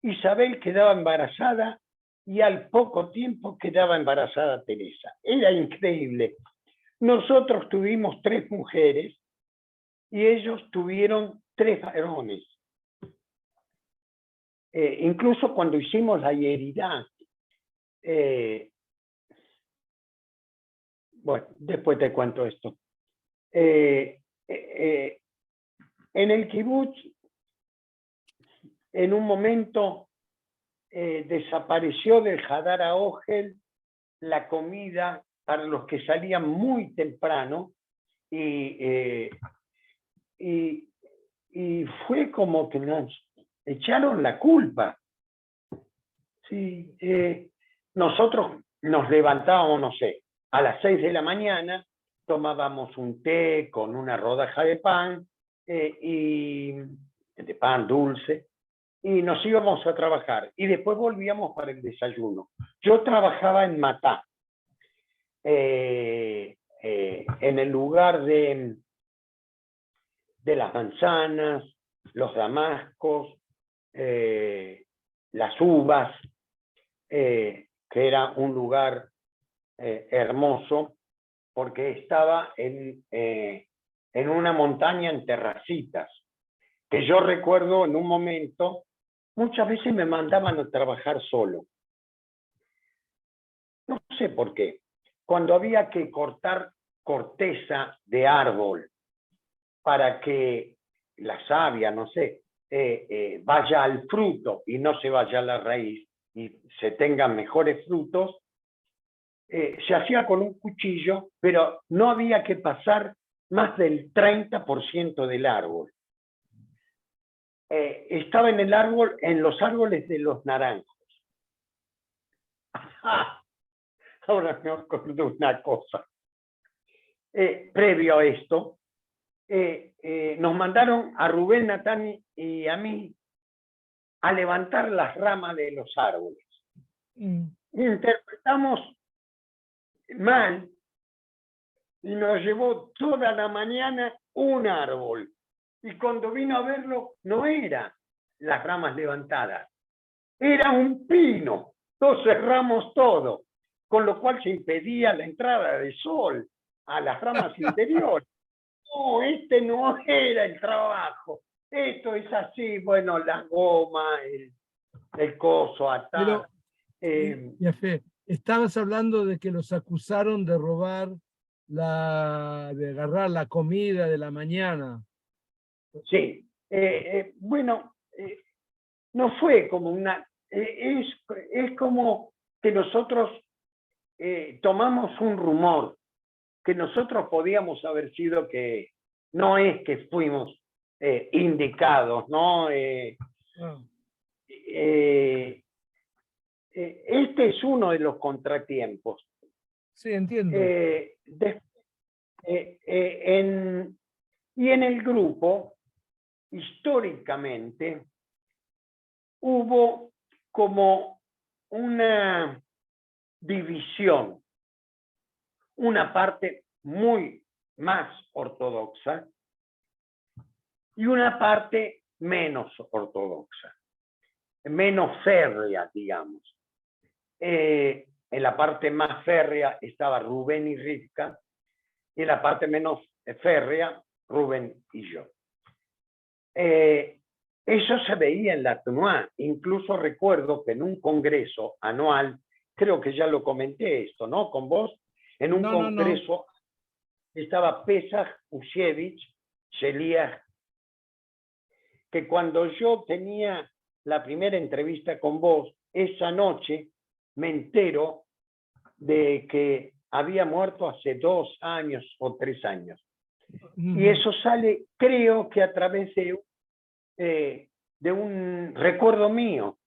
Speaker 2: Isabel quedaba embarazada y al poco tiempo quedaba embarazada Teresa. Era increíble. Nosotros tuvimos 3 mujeres y ellos tuvieron 3 varones. Incluso cuando hicimos la Yeridá, bueno, después te cuento esto. En el kibutz, en un momento desapareció del Hadar Aojel la comida para los que salían muy temprano y fue como que nos echaron la culpa. Sí, nosotros nos levantábamos, no sé, a las 6 de la mañana, tomábamos un té con una rodaja de pan, y de pan dulce, y nos íbamos a trabajar. Y después volvíamos para el desayuno. Yo trabajaba en Matá, en el lugar de las manzanas, los damascos, las uvas, que era un lugar hermoso, porque estaba en una montaña en terracitas, que yo recuerdo en un momento, muchas veces me mandaban a trabajar solo. No sé por qué. Cuando había que cortar corteza de árbol para que la savia, no sé, vaya al fruto y no se vaya a la raíz y se tengan mejores frutos, se hacía con un cuchillo, pero no había que pasar más del 30% del árbol. Estaba en el árbol, en los árboles de los naranjos. Ahora me acuerdo una cosa. Previo a esto, nos mandaron a Rubén, Natán y a mí a levantar las ramas de los árboles. Interpretamos mal y nos llevó toda la mañana un árbol. Y cuando vino a verlo, no era las ramas levantadas, era un pino. Entonces cerramos todo, con lo cual se impedía la entrada de sol a las ramas interiores. No, este no era el trabajo. Esto es así, bueno, la goma, el coso, atar.
Speaker 1: Yafé, estabas hablando de que los acusaron de robar, de agarrar la comida de la mañana.
Speaker 2: Sí, bueno, no fue como una... es como que nosotros tomamos un rumor, que nosotros podíamos haber sido que no es que fuimos indicados, ¿no? Este es uno de los contratiempos.
Speaker 1: Sí, entiendo.
Speaker 2: Y en el grupo, históricamente hubo como una división, una parte muy más ortodoxa y una parte menos ortodoxa, menos férrea, digamos. En la parte más férrea estaba Rubén y Rivka, y en la parte menos férrea, Rubén y yo. Eso se veía en la Tnuá. Incluso recuerdo que en un congreso anual, creo que ya lo comenté esto, ¿no? Con vos, en un congreso estaba Pesach Ushevich, Sheliach, que cuando yo tenía la primera entrevista con vos, esa noche me entero de que había muerto hace 2 años o 3 años. Y eso sale, creo que a través de un recuerdo mío.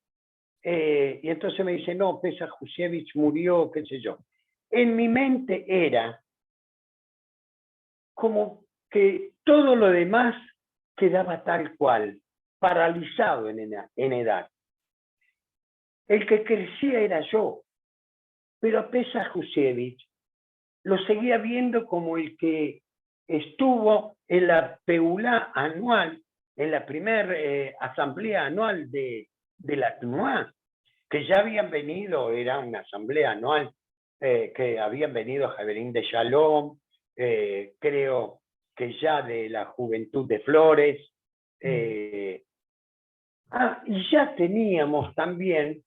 Speaker 2: Y entonces me dice, no, Pesach Ushevich murió, qué sé yo. En mi mente era como que todo lo demás quedaba tal cual, paralizado en edad. El que crecía era yo, pero a Pesach Ushevich lo seguía viendo como el que estuvo en la Peulá anual, en la primera asamblea anual de la Tnuá, que ya habían venido, era una asamblea anual, que habían venido Javerín de Shalom, creo que ya de la Juventud de Flores, y ya teníamos también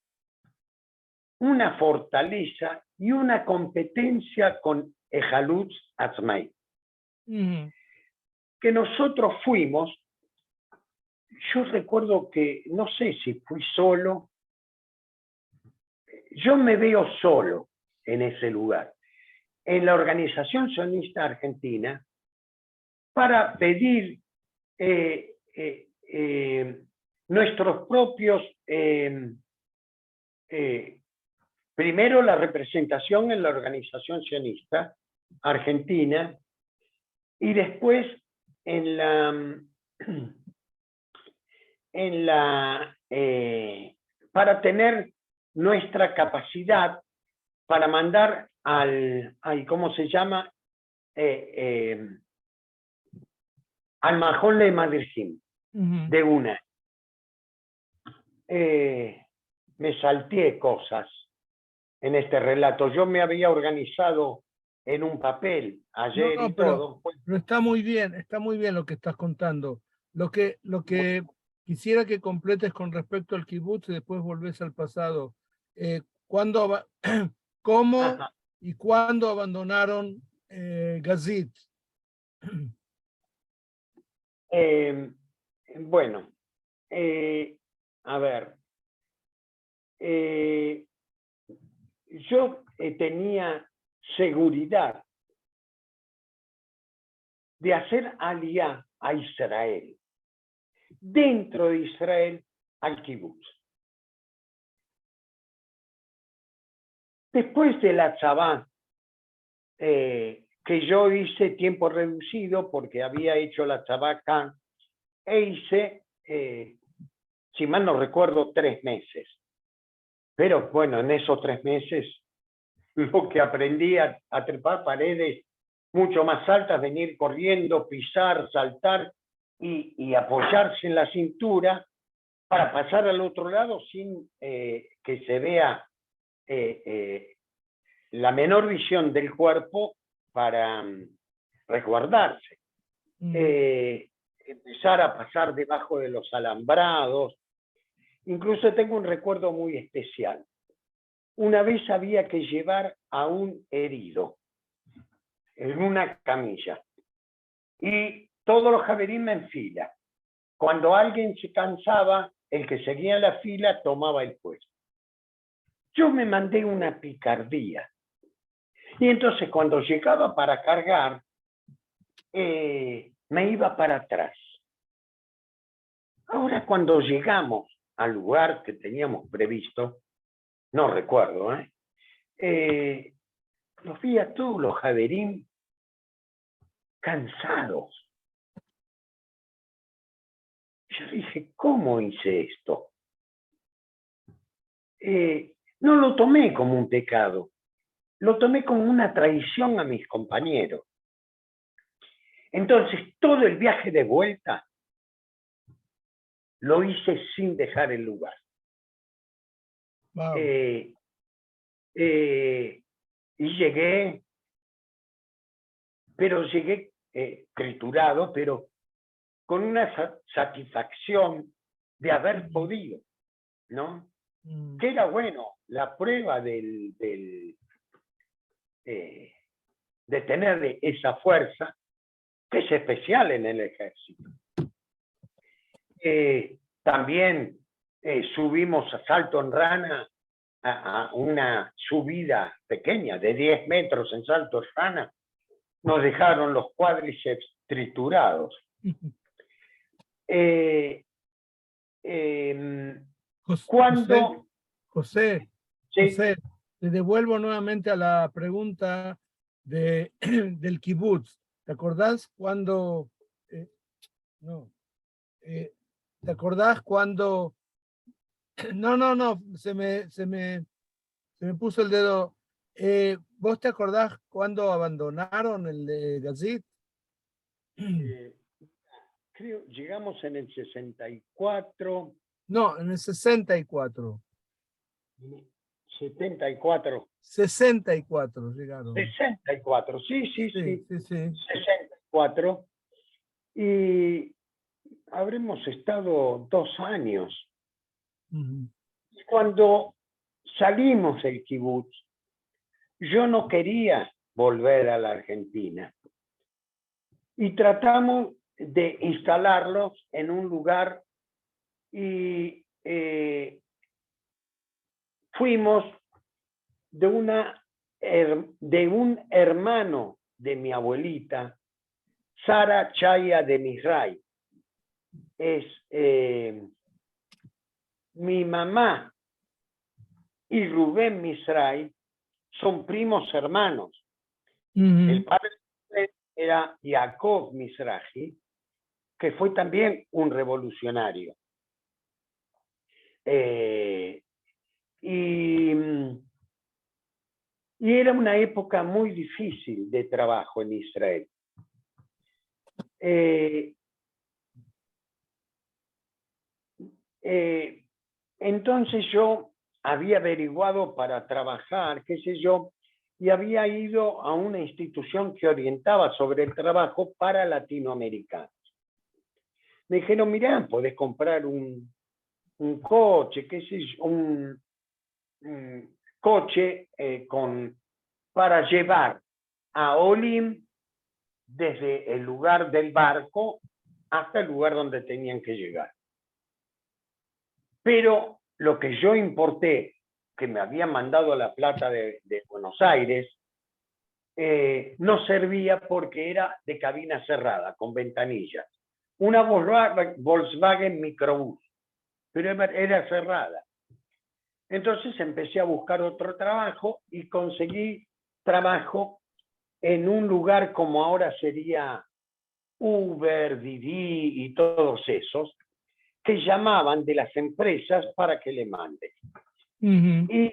Speaker 2: una fortaleza y una competencia con Ejalutz Atzmai. Que nosotros fuimos, yo recuerdo que, no sé si fui solo, yo me veo solo en ese lugar, en la Organización Sionista Argentina, para pedir nuestros propios, primero la representación en la Organización Sionista Argentina y después para tener nuestra capacidad para mandar ¿cómo se llama? Al Majón de Madrid, de una. Me salteé cosas en este relato. Yo me había organizado en un papel ayer y todo.
Speaker 1: Pero está muy bien lo que estás contando. Lo que quisiera que completes con respecto al kibutz y después volvés al pasado. ¿Cómo
Speaker 2: Ajá.
Speaker 1: y cuándo abandonaron Gazit?
Speaker 2: Bueno, a ver, yo tenía seguridad de hacer aliyá a Israel, dentro de Israel al kibutz. Después de la tzavá, que yo hice tiempo reducido porque había hecho la tzavá acá, e hice, si mal no recuerdo, 3 meses. Pero bueno, en esos 3 meses lo que aprendí a trepar paredes mucho más altas, venir corriendo, pisar, saltar y apoyarse en la cintura para pasar al otro lado sin que se vea la menor visión del cuerpo para resguardarse. Empezar a pasar debajo de los alambrados. Incluso tengo un recuerdo muy especial. Una vez había que llevar a un herido en una camilla y todos los javerim en fila. Cuando alguien se cansaba, el que seguía en la fila tomaba el puesto. Yo me mandé una picardía y entonces cuando llegaba para cargar, me iba para atrás. Ahora cuando llegamos al lugar que teníamos previsto, no recuerdo, los vi a todos los javerim cansados. yo dije, ¿cómo hice esto? No lo tomé como un pecado, lo tomé como una traición a mis compañeros. Entonces, todo el viaje de vuelta lo hice sin dejar el lugar.
Speaker 1: Wow.
Speaker 2: Y llegué, pero llegué triturado, pero con una satisfacción de haber podido, ¿no? Que era bueno, la prueba de tener esa fuerza, que es especial en el ejército. También subimos a salto en rana a una subida pequeña de 10 metros en salto en rana. Nos dejaron los cuádriceps triturados. Cuando...
Speaker 1: José,
Speaker 2: Sí.
Speaker 1: te devuelvo nuevamente a la pregunta del kibutz. ¿Te acordás cuando... ¿te acordás cuando... No, se me puso el dedo. ¿Vos te acordás cuando abandonaron el de Gazit?
Speaker 2: Creo, llegamos en el 64.
Speaker 1: No, en el 64.
Speaker 2: 74.
Speaker 1: 64 llegaron.
Speaker 2: 64, sí. 64. Y habremos estado 2 años. Cuando salimos del kibutz, yo no quería volver a la Argentina. Y tratamos de instalarlos en un lugar y fuimos de un hermano de mi abuelita, Sara Chaya de Misray. Es mi mamá y Rubén Misray son primos hermanos. El padre era Jacob Mizrahi, que fue también un revolucionario. Y era una época muy difícil de trabajo en Israel. Entonces yo había averiguado para trabajar, qué sé yo, y había ido a una institución que orientaba sobre el trabajo para latinoamericanos. Me dijeron, mirá, podés comprar un coche, qué sé yo, un coche para llevar a Olim desde el lugar del barco hasta el lugar donde tenían que llegar. Pero lo que yo importé, que me habían mandado La Plata de Buenos Aires, no servía porque era de cabina cerrada, con ventanillas. Una Volkswagen microbús, pero era cerrada. Entonces empecé a buscar otro trabajo y conseguí trabajo en un lugar como ahora sería Uber, Didi y todos esos, que llamaban de las empresas para que le manden. Y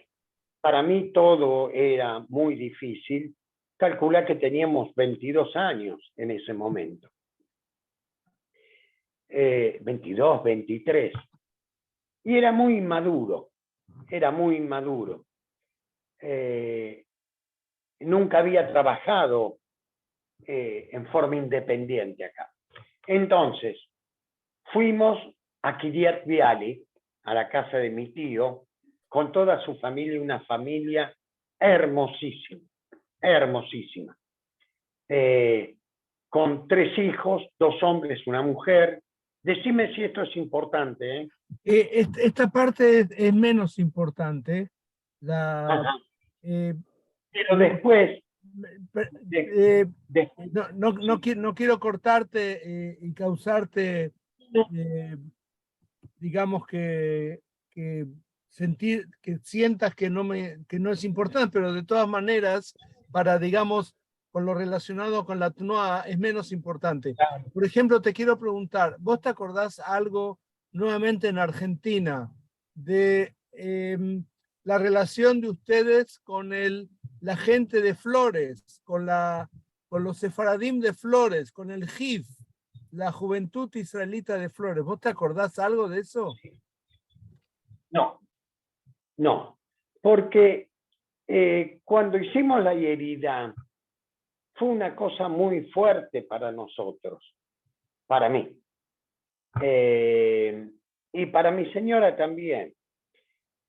Speaker 2: para mí todo era muy difícil. Calcula que teníamos 22 años en ese momento. 22, 23. Y era muy inmaduro. Nunca había trabajado en forma independiente acá. Entonces, fuimos a Kiryat Bialik, a la casa de mi tío, con toda su familia, una familia hermosísima, hermosísima. Con 3 hijos, 2 hombres, una mujer. Decime si esto es importante.
Speaker 1: Esta parte es menos importante.
Speaker 2: Pero después...
Speaker 1: no quiero cortarte y causarte, digamos que sientas que no es importante, pero de todas maneras, para, digamos, con lo relacionado con la Tnuá es menos importante.
Speaker 2: Claro.
Speaker 1: Por ejemplo, te quiero preguntar, ¿vos te acordás algo nuevamente en Argentina de la relación de ustedes con la gente de Flores, con los sefaradim de Flores, con el JIF, la Juventud Israelita de Flores? ¿Vos te acordás algo de eso?
Speaker 2: No, no, porque cuando hicimos la Yerida fue una cosa muy fuerte para nosotros, para mí, y para mi señora también.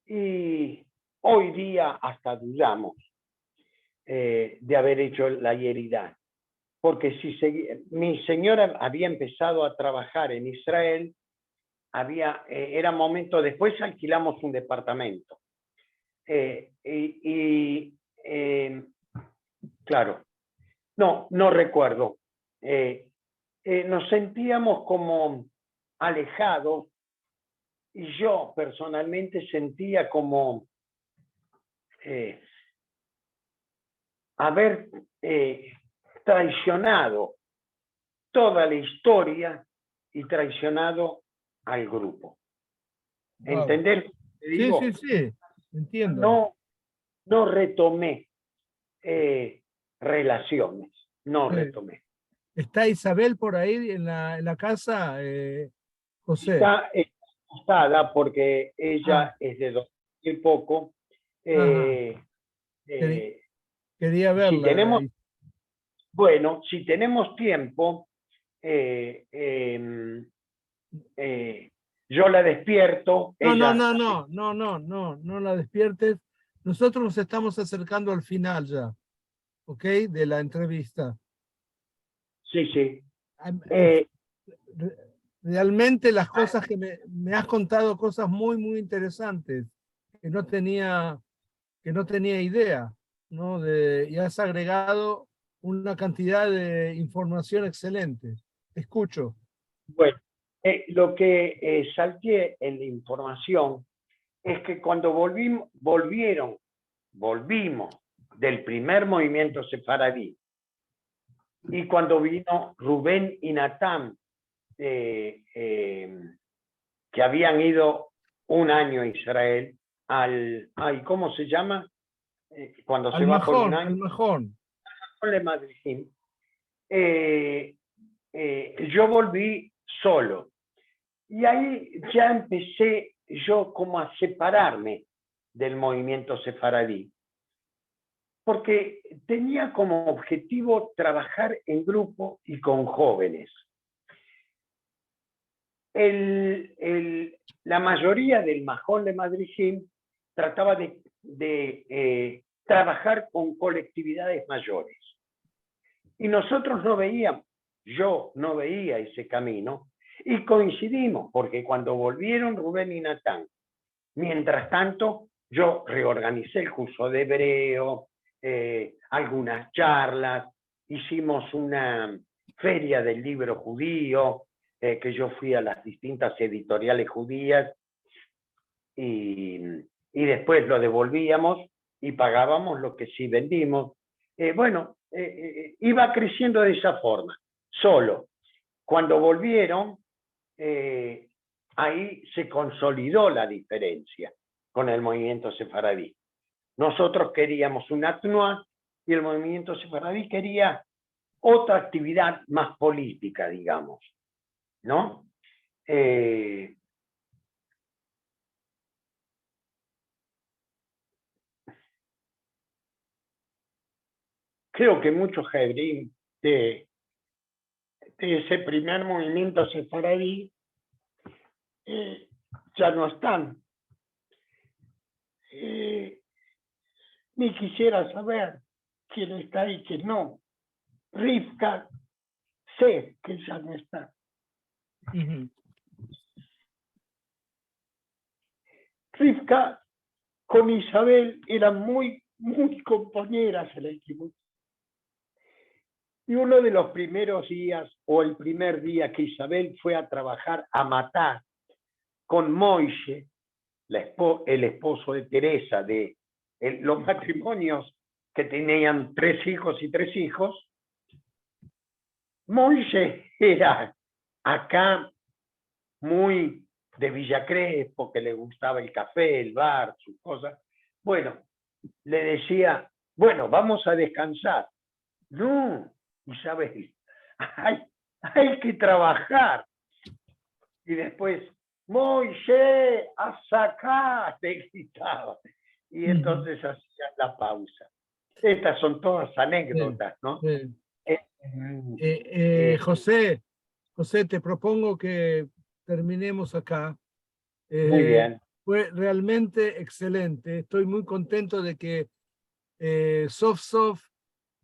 Speaker 2: Y hoy día hasta dudamos de haber hecho la Yerida, porque si mi señora había empezado a trabajar en Israel, era momento, después alquilamos un departamento. Claro, no recuerdo. Nos sentíamos como alejados y yo personalmente sentía como haber traicionado toda la historia y traicionado al grupo.
Speaker 1: Wow.
Speaker 2: ¿Entender? Te digo,
Speaker 1: sí, entiendo.
Speaker 2: No retomé relaciones, no
Speaker 1: Sí.
Speaker 2: retomé.
Speaker 1: ¿Está Isabel por ahí en la casa, José?
Speaker 2: Está acostada porque ella es de 2000 poco.
Speaker 1: Quería verla.
Speaker 2: Si tenemos tiempo, yo la despierto.
Speaker 1: No la despiertes. Nosotros nos estamos acercando al final ya, ¿ok? De la entrevista.
Speaker 2: Sí.
Speaker 1: Realmente las cosas que me has contado, cosas muy, muy interesantes, que no tenía idea, ¿no? Y has agregado una cantidad de información excelente. Te escucho.
Speaker 2: Bueno, lo que salté en la información es que cuando volvimos del primer movimiento sefaradí, y cuando vino Rubén y Natán, que habían ido un año a Israel, ¿cómo se llama? Cuando se va por un año.
Speaker 1: Al Majón.
Speaker 2: Yo volví solo. Y ahí ya empecé yo como a separarme del movimiento sefaradí, porque tenía como objetivo trabajar en grupo y con jóvenes. La mayoría del Majón de Madrid trataba de trabajar con colectividades mayores. Y nosotros yo no veía ese camino, y coincidimos, porque cuando volvieron Rubén y Natán, mientras tanto, yo reorganicé el curso de hebreo, algunas charlas, hicimos una feria del libro judío, que yo fui a las distintas editoriales judías, y después lo devolvíamos y pagábamos lo que sí vendimos. Iba creciendo de esa forma, solo. Cuando volvieron, ahí se consolidó la diferencia con el movimiento sefaradí. Nosotros queríamos una Tnuá y el movimiento sefaradí quería otra actividad más política, digamos, ¿no? Creo que muchos jebrim de ese primer movimiento sefaradí ya no están. Ni quisiera saber quién está y quién no. Rivka, sé que ya no está. Rivka con Isabel eran muy compañeras en el kibutz. Y uno de los primeros días, o el primer día que Isabel fue a trabajar a Matá con Moishe, el esposo de Teresa, los matrimonios que tenían 3 hijos y 3 hijos. Moisés era acá muy de Villa Crespo, que le gustaba el café, el bar, sus cosas. Bueno, le decía, bueno, vamos a descansar. No, y sabes, hay que trabajar. Y después, Moisés, hasta acá, te gritaba. Y entonces hacían la pausa. Estas son todas anécdotas, ¿no?
Speaker 1: Sí.
Speaker 2: Eh,
Speaker 1: José, te propongo que terminemos acá.
Speaker 2: Muy bien.
Speaker 1: Fue realmente excelente. Estoy muy contento de que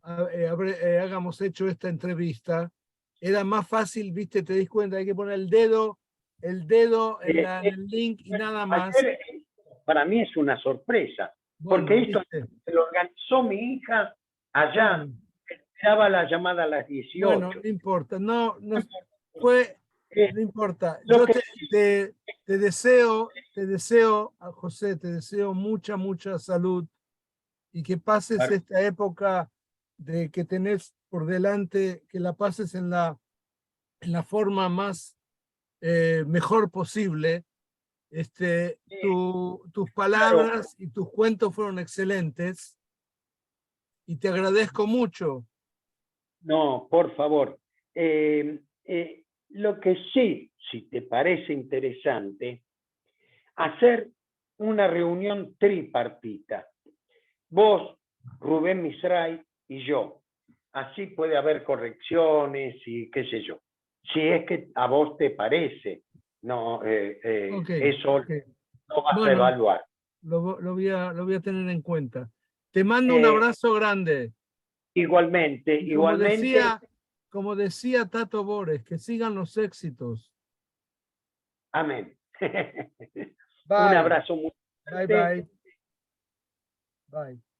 Speaker 1: hagamos hecho esta entrevista. Era más fácil, viste, te das cuenta, hay que poner el dedo en el link y nada más.
Speaker 2: Ayer, para mí es una sorpresa,
Speaker 1: Bueno,
Speaker 2: porque esto
Speaker 1: ¿viste?
Speaker 2: lo organizó mi hija allá.
Speaker 1: Bueno,
Speaker 2: Esperaba la llamada a las 18.
Speaker 1: bueno, no importa, no fue,
Speaker 2: Eh,
Speaker 1: no importa.
Speaker 2: lo
Speaker 1: Yo
Speaker 2: que
Speaker 1: te deseo, José, te deseo mucha, mucha salud y que pases esta época de que tenés por delante, que la pases en la forma más mejor posible. Tus
Speaker 2: claro,
Speaker 1: palabras y tus cuentos fueron excelentes y te agradezco mucho.
Speaker 2: no, por favor. Lo que sí, si te parece interesante, hacer una reunión tripartita. Vos, Rubén Misray y yo. Así puede haber correcciones y qué sé yo. Si es que a vos te parece, no, eso
Speaker 1: Okay.
Speaker 2: lo vas a
Speaker 1: Bueno,
Speaker 2: evaluar.
Speaker 1: lo voy a tener en cuenta. Te mando un
Speaker 2: Eh,
Speaker 1: abrazo grande.
Speaker 2: igualmente,
Speaker 1: Y
Speaker 2: igualmente.
Speaker 1: como decía Tato Bores, que sigan los éxitos.
Speaker 2: Amén. Un
Speaker 1: Bye.
Speaker 2: abrazo muy
Speaker 1: Bye,
Speaker 2: fuerte.
Speaker 1: bye. Bye.